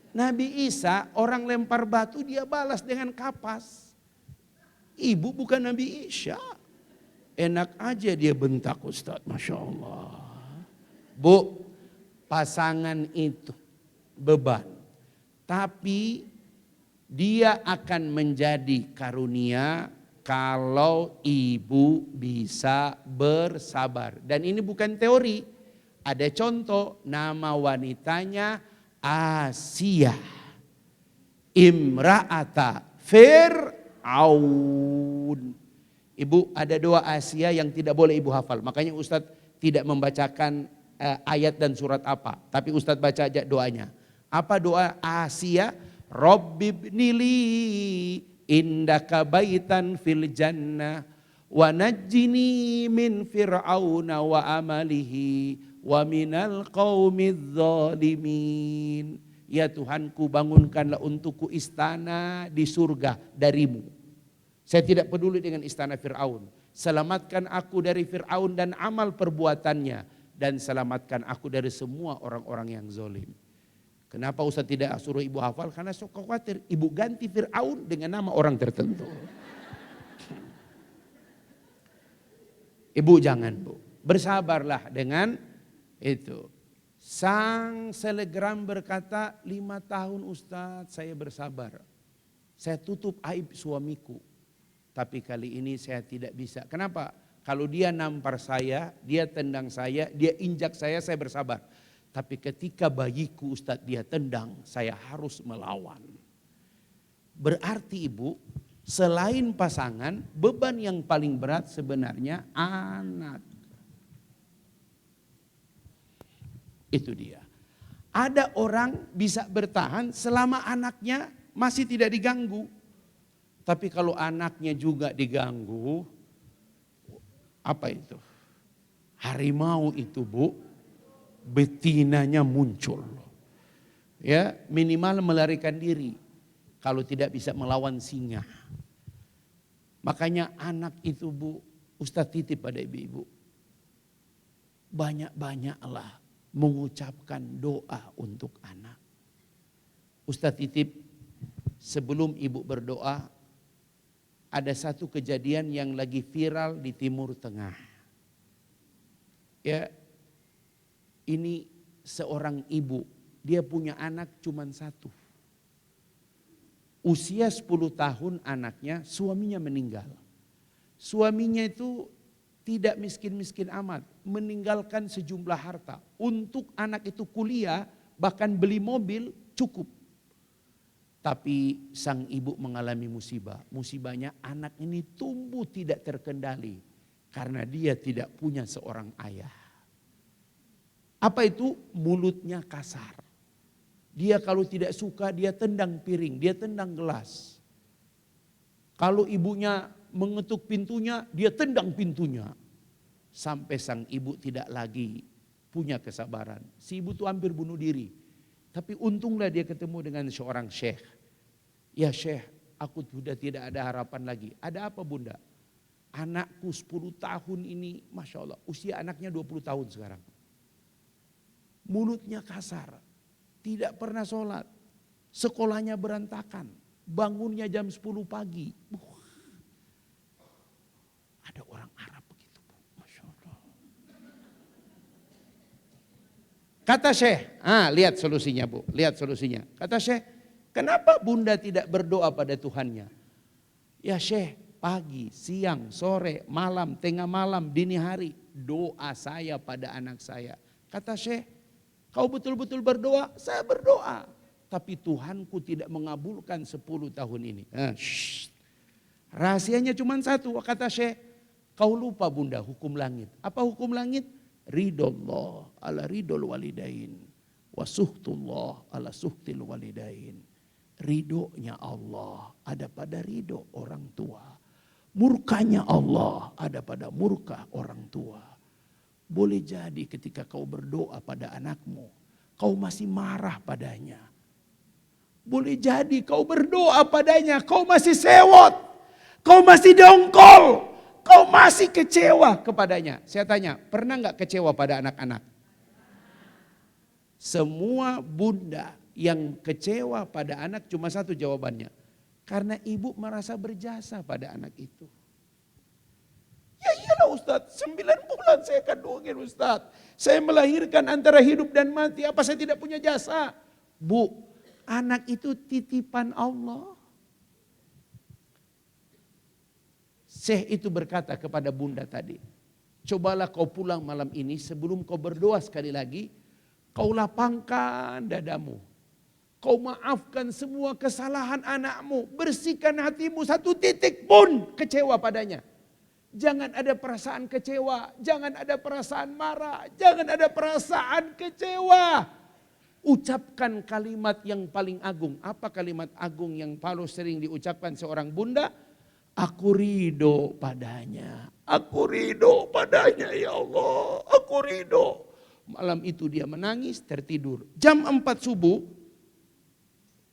Nabi Isa orang lempar batu dia balas dengan kapas. Ibu bukan Nabi Isa. Enak aja dia bentak, Ustaz. Masya Allah. Bu, pasangan itu beban. Tapi dia akan menjadi karunia kalau ibu bisa bersabar. Dan ini bukan teori. Ada contoh, nama wanitanya Asia, imra'ata Fir'aun. Ibu, ada dua Asia yang tidak boleh ibu hafal. Makanya Ustadz tidak membacakan ayat dan surat apa. Tapi Ustadz baca aja doanya. Apa doa Asia? Rabbibnili indaka baitan fil jannah wa najjini min fir'auna wa amalihi wa minal qaumidz zalimin. Ya Tuhanku, bangunkanlah untukku istana di surga darimu. Saya tidak peduli dengan istana Fir'aun. Selamatkan aku dari Fir'aun dan amal perbuatannya. Dan selamatkan aku dari semua orang-orang yang zalim. Kenapa Ustaz tidak suruh ibu hafal? Karena sok khawatir ibu ganti Fir'aun dengan nama orang tertentu. Ibu jangan, Bu. Bersabarlah dengan itu. Sang selegram berkata, 5 tahun Ustaz saya bersabar. Saya tutup aib suamiku. Tapi kali ini saya tidak bisa. Kenapa? Kalau dia nampar saya, dia tendang saya, dia injak saya bersabar. Tapi ketika bayiku Ustaz dia tendang, saya harus melawan. Berarti ibu, selain pasangan, beban yang paling berat sebenarnya anak. Itu dia. Ada orang bisa bertahan selama anaknya masih tidak diganggu. Tapi kalau anaknya juga diganggu, apa itu? Harimau itu, Bu, betinanya muncul. Ya, minimal melarikan diri kalau tidak bisa melawan singa. Makanya anak itu, Bu, Ustadz titip pada ibu-ibu. Banyak-banyaklah mengucapkan doa untuk anak. Ustadz titip sebelum ibu berdoa, ada satu kejadian yang lagi viral di Timur Tengah. Ya, ini seorang ibu, dia punya anak cuma satu. Usia 10 tahun anaknya, suaminya meninggal. Suaminya itu tidak miskin-miskin amat, meninggalkan sejumlah harta. Untuk anak itu kuliah, bahkan beli mobil cukup. Tapi sang ibu mengalami musibah. Musibahnya anak ini tumbuh tidak terkendali. Karena dia tidak punya seorang ayah. Apa itu? Mulutnya kasar. Dia kalau tidak suka dia tendang piring, dia tendang gelas. Kalau ibunya mengetuk pintunya, dia tendang pintunya. Sampai sang ibu tidak lagi punya kesabaran. Si ibu itu hampir bunuh diri. Tapi untunglah dia ketemu dengan seorang syekh. Ya syekh, aku sudah tidak ada harapan lagi. Ada apa bunda? Anakku 10 tahun ini, Masya Allah, usia anaknya 20 tahun sekarang. Mulutnya kasar, tidak pernah sholat, sekolahnya berantakan, bangunnya jam 10 pagi. Ada orang Arab begitu, Masya Allah. Kata Syekh, lihat solusinya Bu, lihat solusinya. Kata Syekh, kenapa bunda tidak berdoa pada Tuhannya? Ya Syekh, pagi, siang, sore, malam, tengah malam, dini hari, doa saya pada anak saya. Kata Syekh, kau betul-betul berdoa? Saya berdoa. Tapi Tuhanku tidak mengabulkan 10 tahun ini. Rahasianya cuma satu, kata Syekh. Kau lupa bunda hukum langit. Apa hukum langit? ridollah ala ridol walidain. Wa suhtullah ala suhtil walidain. Ridhonya Allah ada pada ridho orang tua. Murkanya Allah ada pada murka orang tua. Boleh jadi ketika kau berdoa pada anakmu, kau masih marah padanya. Boleh jadi kau berdoa padanya, kau masih sewot, kau masih dongkol, kau masih kecewa kepadanya. Saya tanya, pernah nggak kecewa pada anak-anak? Semua bunda yang kecewa pada anak cuma satu jawabannya. Karena ibu merasa berjasa pada anak itu. Ya iyalah Ustadz, 9 bulan saya kandungin Ustadz. Saya melahirkan antara hidup dan mati, apa saya tidak punya jasa? Bu, anak itu titipan Allah. Syekh itu berkata kepada bunda tadi, cobalah kau pulang malam ini sebelum kau berdoa sekali lagi, kau lapangkan dadamu. Kau maafkan semua kesalahan anakmu. Bersihkan hatimu, 1 titik pun kecewa padanya. Jangan ada perasaan kecewa. Jangan ada perasaan marah. Jangan ada perasaan kecewa. Ucapkan kalimat yang paling agung. Apa kalimat agung yang paling sering diucapkan seorang bunda? Aku ridho padanya. Aku ridho padanya ya Allah. Aku ridho. Malam itu dia menangis, tertidur. Jam 4 subuh,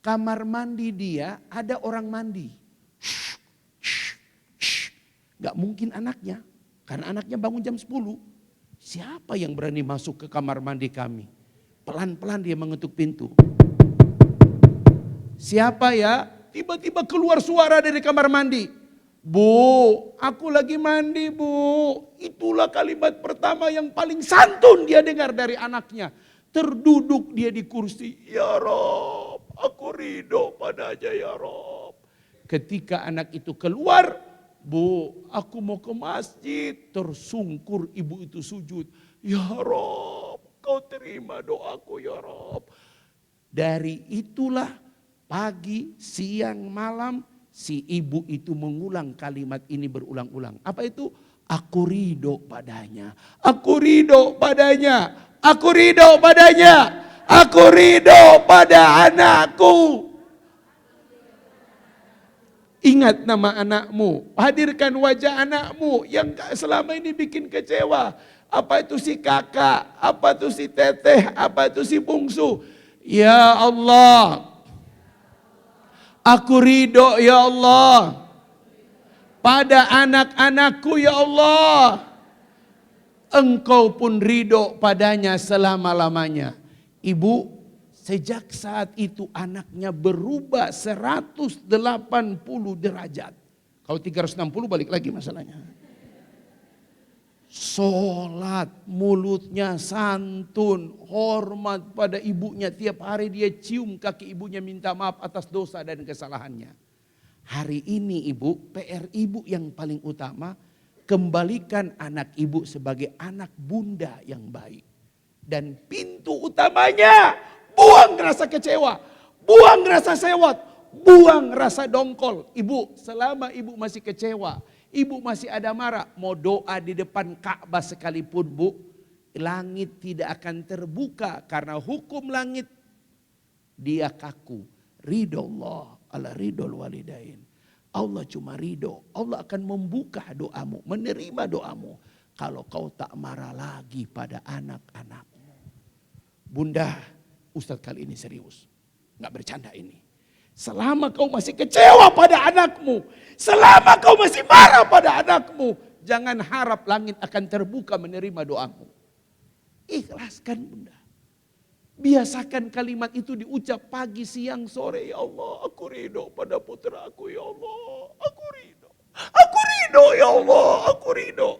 kamar mandi dia ada orang mandi. Gak mungkin anaknya, karena anaknya bangun jam 10. Siapa yang berani masuk ke kamar mandi kami? Pelan-pelan dia mengetuk pintu. Siapa ya? Tiba-tiba keluar suara dari kamar mandi. Bu, aku lagi mandi bu. Itulah kalimat pertama yang paling santun dia dengar dari anaknya. Terduduk dia di kursi. Ya Rob, aku ridho padanya ya Rob. Ketika anak itu keluar, bu, aku mau ke masjid. Tersungkur ibu itu sujud. Ya Rob, kau terima doaku ya Rob. Dari itulah pagi, siang, malam si ibu itu mengulang kalimat ini berulang-ulang. Apa itu? Aku ridho padanya. Aku ridho padanya. Aku ridho padanya. Aku ridho pada anakku. Ingat nama anakmu. Hadirkan wajah anakmu yang selama ini bikin kecewa. Apa itu si kakak? Apa itu si teteh? Apa itu si bungsu? Ya Allah. Aku ridho ya Allah. Pada anak-anakku ya Allah. Engkau pun ridho padanya selama-lamanya. Ibu, sejak saat itu anaknya berubah 180 derajat. Kalau 360 balik lagi masalahnya. Sholat, mulutnya santun, hormat pada ibunya. Tiap hari dia cium kaki ibunya minta maaf atas dosa dan kesalahannya. Hari ini ibu, PR ibu yang paling utama, kembalikan anak ibu sebagai anak bunda yang baik. Dan pintu utamanya, buang rasa kecewa, buang rasa sewot, buang rasa dongkol. Ibu, selama ibu masih kecewa, ibu masih ada marah, mau doa di depan Ka'bah sekalipun bu, langit tidak akan terbuka karena hukum langit dia kaku. Ridho Allah ala ridhol walidain. Allah cuma ridho. Allah akan membuka doamu, menerima doamu. Kalau kau tak marah lagi pada anak-anakmu. Bunda, Ustadz kali ini serius. Gak bercanda ini. Selama kau masih kecewa pada anakmu. Selama kau masih marah pada anakmu. Jangan harap langit akan terbuka menerima doamu. Ikhlaskan bunda. Biasakan kalimat itu diucap pagi, siang, sore. Ya Allah, aku ridho pada putraku ya Allah. Aku ridho. Aku ridho ya Allah, aku ridho.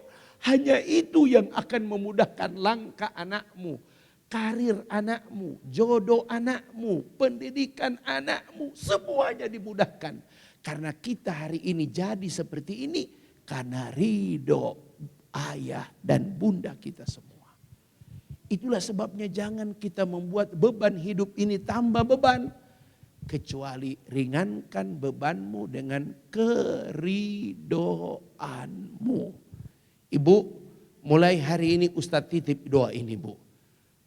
Hanya itu yang akan memudahkan langkah anakmu. Karir anakmu, jodoh anakmu, pendidikan anakmu. Semuanya dimudahkan. Karena kita hari ini jadi seperti ini. Karena ridho ayah dan bunda kita semua. Itulah sebabnya jangan kita membuat beban hidup ini tambah beban. Kecuali ringankan bebanmu dengan keridoanmu. Ibu, mulai hari ini Ustadz titip doa ini Bu.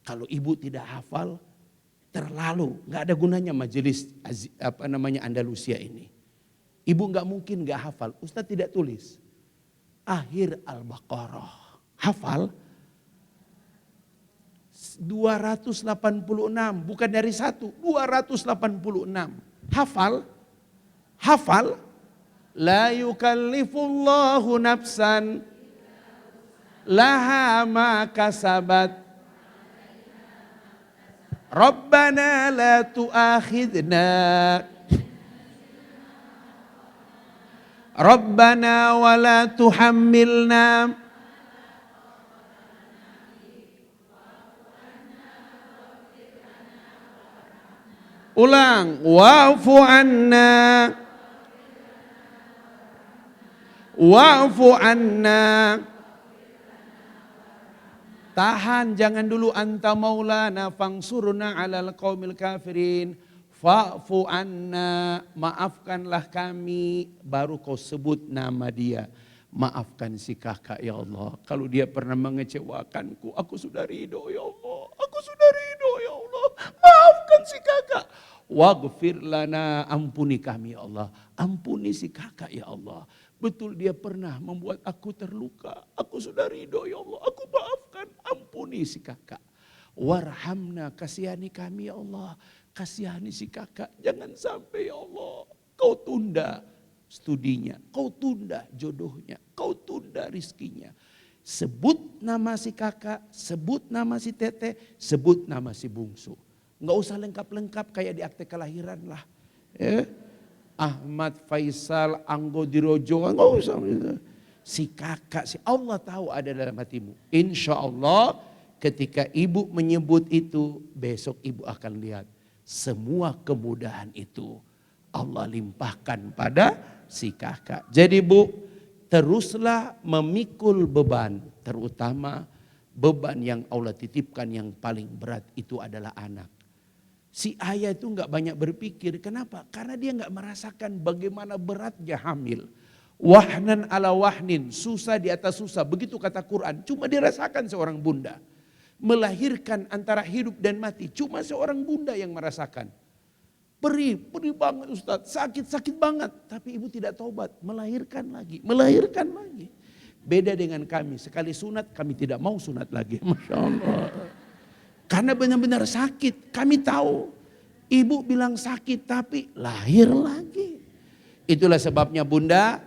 Kalau ibu tidak hafal, terlalu nggak ada gunanya majelis Andalusia ini. Ibu nggak mungkin nggak hafal. Ustadz tidak tulis. Akhir Al-Baqarah. Hafal 286, bukan dari 1, 286. Hafal. La yukallifullahu nafsan laha ma kasabat. Rabbana la tu'akhidna. Rabbana wa la tuhammilna. Ulang, wa'fu anna. Wa'fu anna. Tahan, jangan dulu anta maulana fangsurna alal qaumil kafirin. Fa'fu anna, maafkanlah kami, baru kau sebut nama dia. Maafkan si kakak ya Allah. Kalau dia pernah mengecewakanku, aku sudah ridho ya Allah. Aku sudah ridho ya Allah. Maafkan si kakak. Waghfir lana, ampuni kami ya Allah. Ampuni si kakak ya Allah. Betul dia pernah membuat aku terluka. Aku sudah ridho ya Allah. Aku maafkan, ampuni si kakak. Warhamna, kasihani kami ya Allah. Kasihani si kakak. Jangan sampai ya Allah kau tunda studinya, kau tunda jodohnya, kau tunda rizkinya. Sebut nama si kakak, sebut nama si teteh, sebut nama si bungsu. Enggak usah lengkap-lengkap kayak di akte kelahiran lah. Ahmad Faisal Anggo Dirojo, enggak usah. Si kakak, si Allah tahu ada dalam hatimu. Insya Allah ketika ibu menyebut itu, besok ibu akan lihat semua kemudahan itu Allah limpahkan pada si kakak. Jadi Bu, teruslah memikul beban, terutama beban yang Allah titipkan yang paling berat itu adalah anak. Si ayah itu enggak banyak berpikir, kenapa? Karena dia enggak merasakan bagaimana beratnya hamil. Wahnan ala wahnin, susah di atas susah, begitu kata Quran. Cuma dirasakan seorang bunda. Melahirkan antara hidup dan mati, cuma seorang bunda yang merasakan. Perih banget Ustadz, sakit banget. Tapi ibu tidak taubat, melahirkan lagi. Beda dengan kami, sekali sunat kami tidak mau sunat lagi. Masya Allah. Karena benar-benar sakit, kami tahu. Ibu bilang sakit tapi lahir lagi. Itulah sebabnya bunda,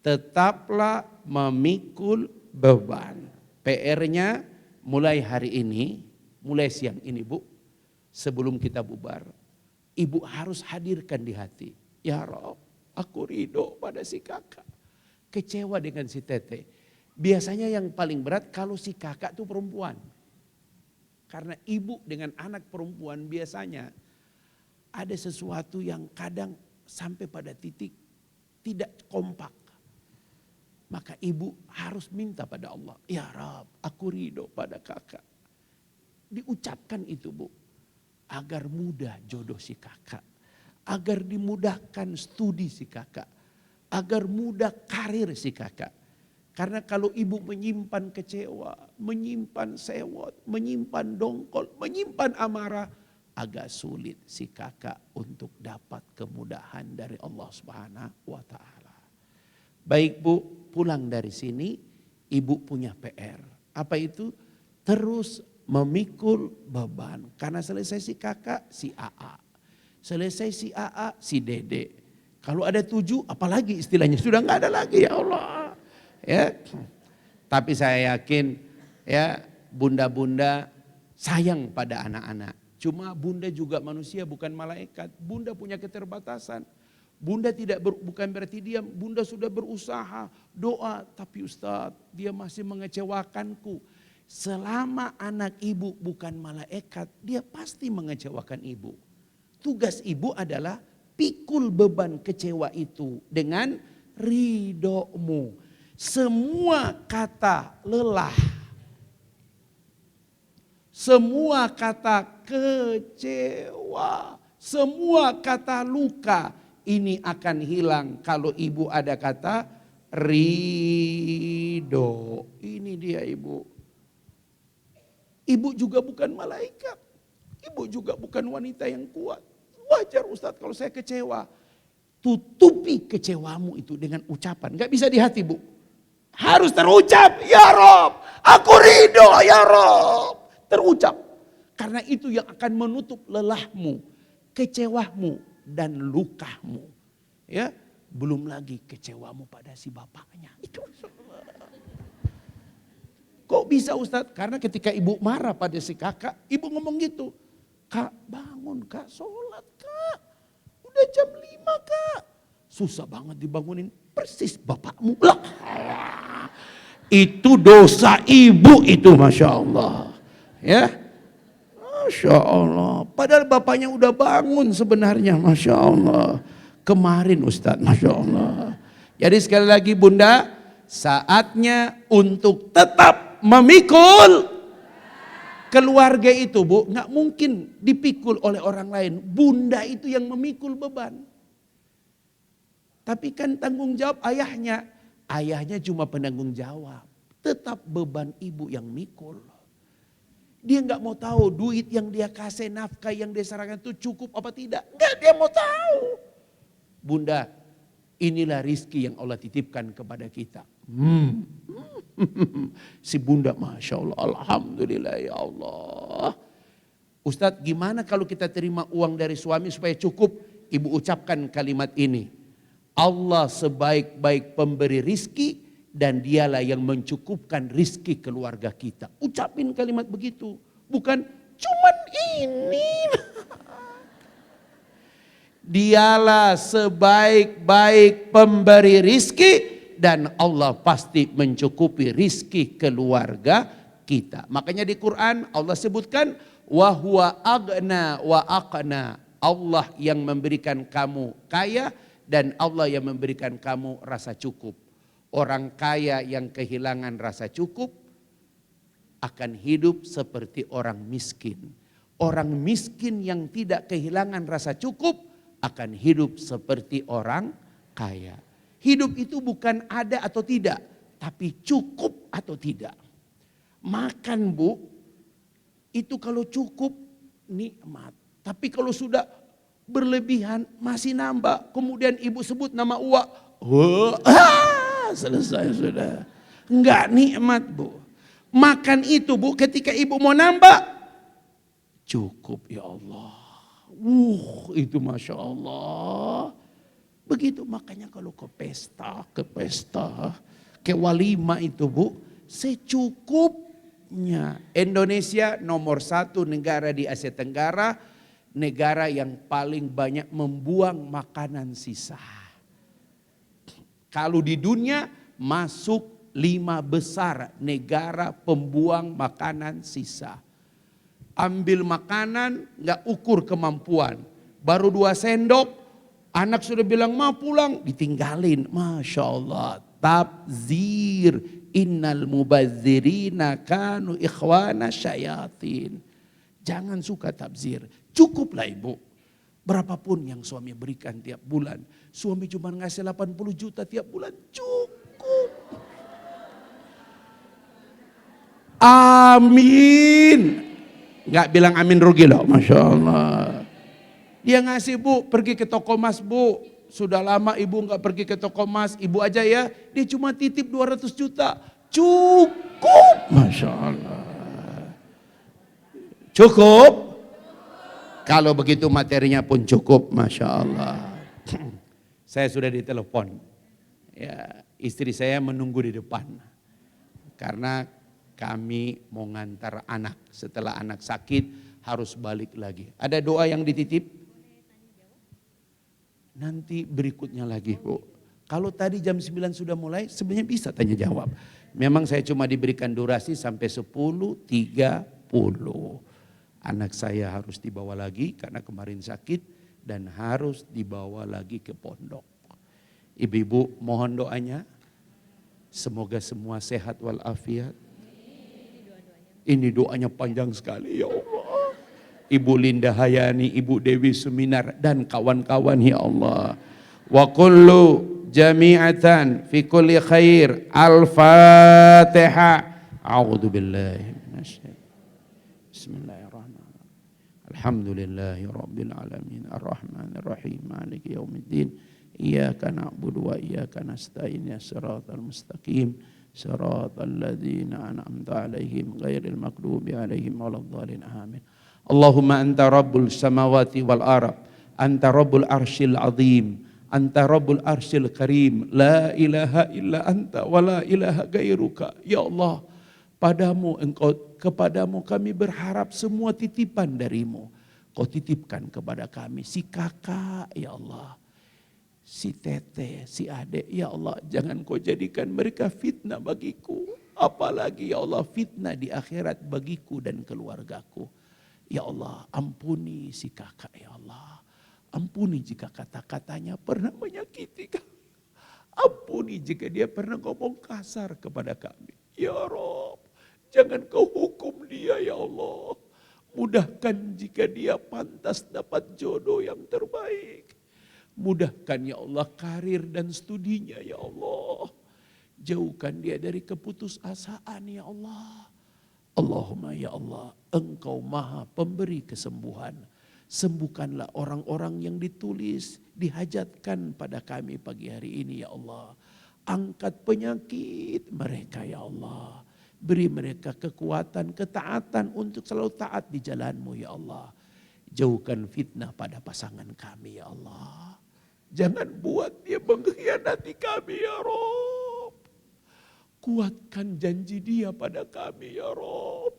tetaplah memikul beban. PR-nya mulai hari ini, mulai siang ini Bu, sebelum kita bubar. Ibu harus hadirkan di hati. Ya Rob, aku ridho pada si kakak. Kecewa dengan si teteh. Biasanya yang paling berat kalau si kakak itu perempuan. Karena ibu dengan anak perempuan biasanya ada sesuatu yang kadang sampai pada titik tidak kompak. Maka ibu harus minta pada Allah. Ya Rob, aku ridho pada kakak. Diucapkan itu Bu. Agar mudah jodoh si kakak. Agar dimudahkan studi si kakak. Agar mudah karir si kakak. Karena kalau ibu menyimpan kecewa, menyimpan sewot, menyimpan dongkol, menyimpan amarah. Agak sulit si kakak untuk dapat kemudahan dari Allah Subhanahu wa ta'ala. Baik Bu, pulang dari sini ibu punya PR. Apa itu? Terus memikul beban. Karena selesai si kakak, si AA. Selesai si AA, si Dede. Kalau ada 7, apalagi istilahnya. Sudah enggak ada lagi ya Allah. Ya. Tapi saya yakin ya bunda-bunda sayang pada anak-anak. Cuma bunda juga manusia bukan malaikat. Bunda punya keterbatasan. Bunda bukan berarti diam. Bunda sudah berusaha, doa. Tapi Ustadz, dia masih mengecewakanku. Selama anak ibu bukan malaikat, dia pasti mengecewakan ibu. Tugas ibu adalah pikul beban kecewa itu dengan ridhomu. Semua kata lelah, semua kata kecewa, semua kata luka ini akan hilang kalau ibu ada kata ridho. Ini dia ibu. Ibu juga bukan malaikat. Ibu juga bukan wanita yang kuat. Wajar Ustadz kalau saya kecewa. Tutupi kecewamu itu dengan ucapan. Gak bisa di hati bu. Harus terucap. Ya Rob, aku ridho ya Rob. Terucap. Karena itu yang akan menutup lelahmu, kecewamu dan lukamu. Ya, belum lagi kecewamu pada si bapaknya. Itu. Kok bisa Ustadz? Karena ketika ibu marah pada si kakak, ibu ngomong gitu. Kak bangun kak, sholat kak. Udah jam 5 kak. Susah banget dibangunin, persis bapakmu. Lah. Itu dosa ibu itu Masya Allah. Ya, Masya Allah. Padahal bapaknya udah bangun sebenarnya Masya Allah. Kemarin Ustadz Masya Allah. Jadi sekali lagi bunda, saatnya untuk tetap memikul keluarga itu bu. Nggak mungkin dipikul oleh orang lain. Bunda itu yang memikul beban. Tapi kan tanggung jawab ayahnya. Ayahnya cuma penanggung jawab. Tetap beban ibu yang mikul. Dia nggak mau tahu duit yang dia kasih, nafkah yang dia serahkan itu cukup apa tidak. Nggak, dia mau tahu. Bunda, inilah rizki yang Allah titipkan kepada kita. Si bunda Masya Allah, Alhamdulillah ya Allah. Ustadz gimana kalau kita terima uang dari suami supaya cukup? Ibu ucapkan kalimat ini. Allah sebaik-baik pemberi rizki dan dialah yang mencukupkan rizki keluarga kita. Ucapin kalimat begitu. Bukan cuman ini. Dialah sebaik-baik pemberi rizki dan Allah pasti mencukupi rizki keluarga kita. Makanya di Quran Allah sebutkan wa huwa aghna wa aqna. Allah yang memberikan kamu kaya dan Allah yang memberikan kamu rasa cukup. Orang kaya yang kehilangan rasa cukup akan hidup seperti orang miskin. Orang miskin yang tidak kehilangan rasa cukup akan hidup seperti orang kaya. Hidup itu bukan ada atau tidak, tapi cukup atau tidak. Makan bu, itu kalau cukup nikmat. Tapi kalau sudah berlebihan masih nambah. Kemudian ibu sebut nama uak. Selesai sudah. Enggak nikmat bu. Makan itu bu ketika ibu mau nambah. Cukup ya Allah. Itu Masya Allah. Begitu makanya kalau ke pesta, ke walimah itu bu, secukupnya. Indonesia nomor 1 negara di Asia Tenggara, negara yang paling banyak membuang makanan sisa. Kalau di dunia masuk 5 besar negara pembuang makanan sisa. Ambil makanan gak ukur kemampuan, baru 2 sendok. Anak sudah bilang mau pulang, ditinggalin. Masya Allah. Tabzir. Innal mubazzirina kanu ikhwana syayatin. Jangan suka tabzir. Cukuplah ibu. Berapapun yang suami berikan tiap bulan. Suami cuma ngasih 80 juta tiap bulan. Cukup. Amin. Gak bilang amin rugi loh. Masya Allah. Dia ngasih bu, pergi ke toko emas bu. Sudah lama ibu nggak pergi ke toko emas, ibu aja ya. Dia cuma titip 200 juta. Cukup. Masya Allah. Cukup. Kalau begitu materinya pun cukup. Masya Allah. Saya sudah ditelepon. Ya, istri saya menunggu di depan. Karena kami mau ngantar anak. Setelah anak sakit harus balik lagi. Ada doa yang dititip? Nanti berikutnya lagi bu. Kalau tadi jam 9 sudah mulai sebenarnya bisa tanya jawab. Memang saya cuma diberikan durasi sampai 10.30. Anak saya harus dibawa lagi karena kemarin sakit dan harus dibawa lagi ke pondok. Ibu-ibu mohon doanya. Semoga semua sehat walafiat. Ini doanya panjang sekali ya Allah. Ibu Linda Hayani, Ibu Dewi Suminar dan kawan-kawan ya Allah. Wa kullu jami'atan fi kulli khair. Al-Fatihah. A'udzu billahi minasyaitonir. Bismillahirrahmanirrahim. Alhamdulillahi rabbil alamin arrahmanir rahim maliki yaumiddin. Iyyaka na'budu wa iyyaka nasta'in siratal mustaqim siratal ladzina an'amta 'alaihim ghairil maghdubi 'alaihim waladdallin amin. Allahumma anta rabbul samawati wal ardh, anta rabbul arsyil azim, anta rabbul arsyil karim, la ilaha illa anta wa la ilaha gairuka. Ya Allah, kepadamu kami berharap semua titipan darimu. Kau titipkan kepada kami si kakak, ya Allah, si tete, si adik, ya Allah, jangan kau jadikan mereka fitnah bagiku. Apalagi ya Allah fitnah di akhirat bagiku dan keluargaku. Ya Allah, ampuni si kakak, ya Allah. Ampuni jika kata-katanya pernah menyakiti kami. Ampuni jika dia pernah ngomong kasar kepada kami. Ya Rabb, jangan kau hukum dia, ya Allah. Mudahkan jika dia pantas dapat jodoh yang terbaik. Mudahkan ya Allah karir dan studinya, ya Allah. Jauhkan dia dari keputusasaan, ya Allah. Allahumma ya Allah, Engkau maha pemberi kesembuhan. Sembuhkanlah orang-orang yang ditulis, dihajatkan pada kami pagi hari ini, ya Allah. Angkat penyakit mereka, ya Allah. Beri mereka kekuatan, ketaatan untuk selalu taat di jalan-Mu, ya Allah. Jauhkan fitnah pada pasangan kami, ya Allah. Jangan buat dia mengkhianati kami, ya Rabb. Kuatkan janji dia pada kami, ya Rabb.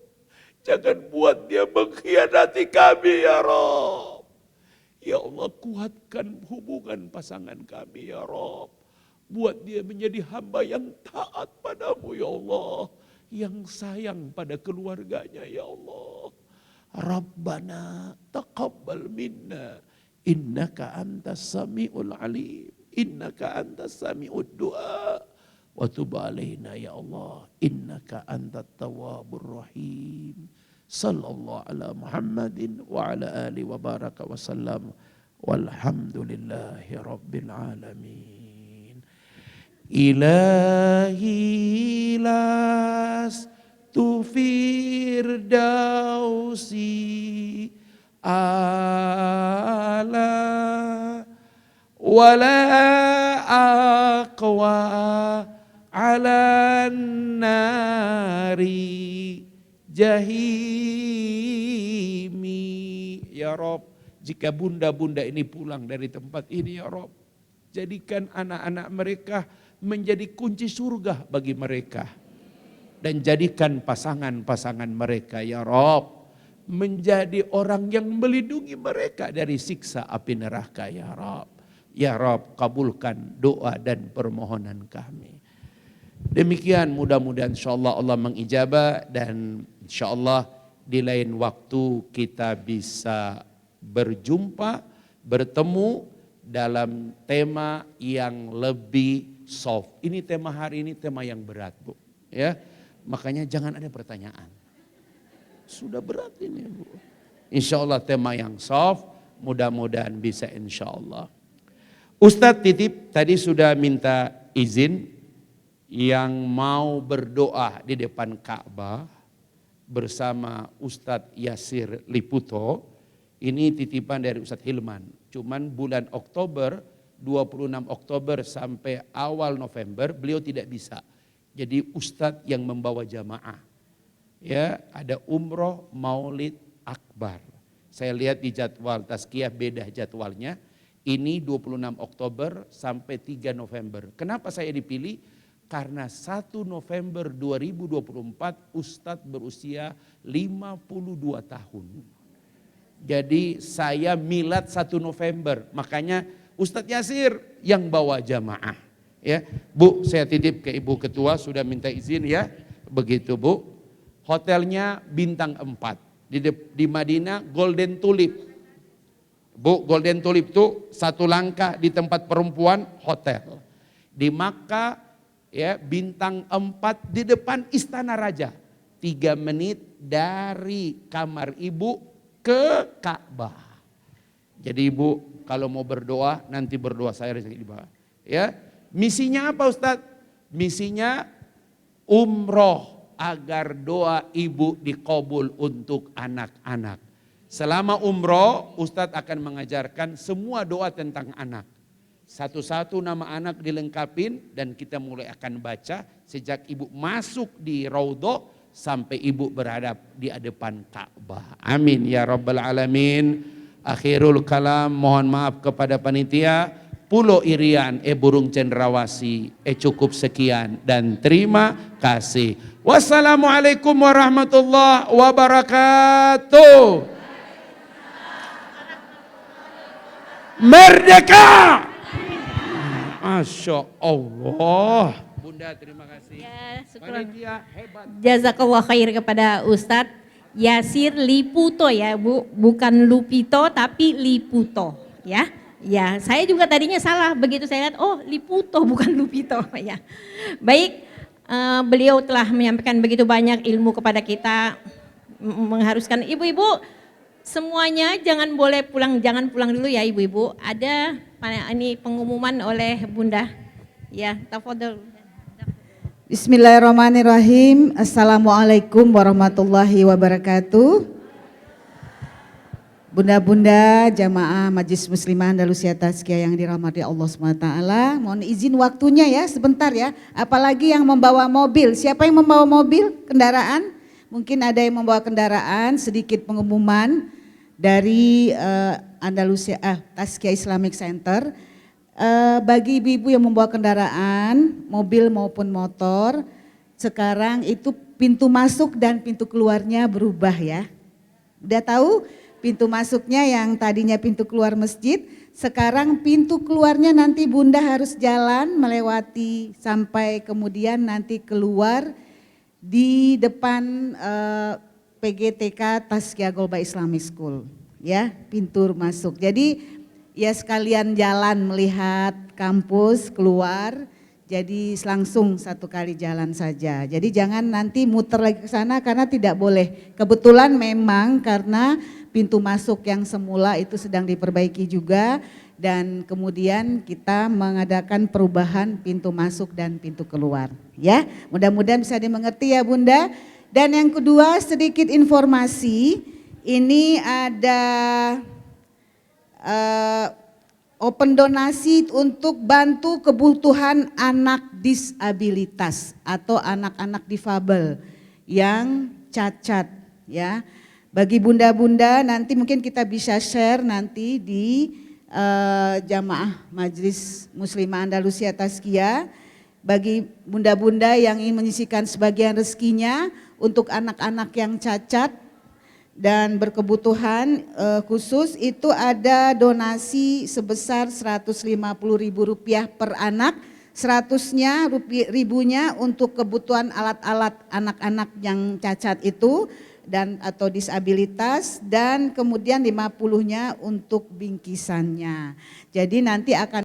Jangan buat dia mengkhianati kami, ya Rabb. Ya Allah, kuatkan hubungan pasangan kami, ya Rabb. Buat dia menjadi hamba yang taat padamu, ya Allah. Yang sayang pada keluarganya, ya Allah. Rabbana taqabbal minna. Innaka antas sami'ul alim. Innaka antas sami'ud du'a. Wa tub alaina ya Allah, innaka antat tawwabur rahim. Sallallahu ala Muhammadin wa ala alihi wa baraka wa sallam. Walhamdulillahi rabbil alamin. Ilahi las tu firdausi ala wala aqwa ala nari jahimi. Ya Rob, jika bunda-bunda ini pulang dari tempat ini, ya Rob, jadikan anak-anak mereka menjadi kunci surga bagi mereka. Dan jadikan pasangan-pasangan mereka, ya Rob, menjadi orang yang melindungi mereka dari siksa api neraka, ya Rob. Ya Rob, kabulkan doa dan permohonan kami. Demikian mudah-mudahan insyaAllah Allah mengijabah dan insyaAllah di lain waktu kita bisa berjumpa, bertemu dalam tema yang lebih soft. Ini tema hari ini tema yang berat, Bu. Ya, makanya jangan ada pertanyaan. Sudah berat ini, Bu. InsyaAllah tema yang soft, mudah-mudahan bisa insyaAllah. Ustadz titip tadi sudah minta izin yang mau berdoa di depan Ka'bah bersama Ustadz Yasir Liputo. Ini titipan dari Ustadz Hilman. Cuman bulan Oktober, 26 Oktober sampai awal November beliau tidak bisa. Jadi Ustadz yang membawa jamaah. Ya, ada umroh Maulid Akbar. Saya lihat di jadwal Tazkiyah beda jadwalnya. Ini 26 Oktober sampai 3 November. Kenapa saya dipilih? Karena 1 November 2024 Ustadz berusia 52 tahun. Jadi saya milad 1 November. Makanya Ustadz Yasir yang bawa jamaah. Ya, Bu, saya titip ke Ibu Ketua sudah minta izin ya. Begitu, Bu. Hotelnya bintang 4. Di Madinah Golden Tulip. Bu, Golden Tulip itu satu langkah di tempat perempuan hotel. Di Makkah ya bintang 4 di depan Istana Raja. 3 menit dari kamar Ibu ke Ka'bah. Jadi Ibu kalau mau berdoa nanti berdoa saya di bawah. Ya, Misinya apa Ustadz? Misinya umroh agar doa ibu dikabul untuk anak-anak. Selama umroh, Ustadz akan mengajarkan semua doa tentang anak. Satu-satu nama anak dilengkapin dan kita mulai akan baca sejak ibu masuk di raudhah sampai ibu berhadap di depan Ka'bah. Amin ya rabbal alamin. Akhirul kalam, mohon maaf kepada panitia. Pulau Irian, burung cendrawasih, cukup sekian dan terima kasih. Wassalamualaikum warahmatullahi wabarakatuh. Merdeka! Masya Allah. Bunda terima kasih. Ya, Panitia hebat. Jazakallah khair kepada Ustadz Yasir Liputo ya Bu, bukan Lupito tapi Liputo ya. Ya, saya juga tadinya salah, begitu saya lihat, oh Liputo bukan Lupito ya. Baik, beliau telah menyampaikan begitu banyak ilmu kepada kita, mengharuskan ibu-ibu semuanya jangan pulang dulu ya ibu-ibu. Ada ini pengumuman oleh Bunda. Ya, tafadhol. Bismillahirrahmanirrahim. Assalamualaikum warahmatullahi wabarakatuh. Bunda-bunda jamaah Majelis Muslimah Andalusia Tazkiyah yang dirahmati Allah SWT, mohon izin waktunya ya sebentar ya, apalagi yang membawa mobil. Siapa yang membawa mobil, kendaraan? Mungkin ada yang membawa kendaraan, sedikit pengumuman dari Andalusia Tazkiyah Islamic Center. Bagi ibu-ibu yang membawa kendaraan, mobil maupun motor, sekarang itu pintu masuk dan pintu keluarnya berubah ya. Udah tahu? Pintu masuknya yang tadinya pintu keluar masjid, sekarang pintu keluarnya nanti Bunda harus jalan melewati sampai kemudian nanti keluar di depan PGTK Tazkiyah Golba Islamic School ya, pintu masuk. Jadi ya sekalian jalan melihat kampus keluar, jadi langsung satu kali jalan saja. Jadi jangan nanti muter lagi ke sana karena tidak boleh. Kebetulan memang karena pintu masuk yang semula itu sedang diperbaiki juga dan kemudian kita mengadakan perubahan pintu masuk dan pintu keluar ya. Mudah-mudahan bisa dimengerti ya Bunda. Dan yang kedua sedikit informasi, ini ada open donasi untuk bantu kebutuhan anak disabilitas atau anak-anak difabel yang cacat ya. Bagi bunda-bunda nanti mungkin kita bisa share nanti di jamaah Majelis Muslimah Andalusia Tazkiyah. Bagi bunda-bunda yang ingin menyisihkan sebagian rezekinya untuk anak-anak yang cacat dan berkebutuhan khusus, itu ada donasi sebesar Rp150.000 per anak, 100-nya ribunya untuk kebutuhan alat-alat anak-anak yang cacat itu dan atau disabilitas, dan kemudian 50-nya untuk bingkisannya. Jadi nanti akan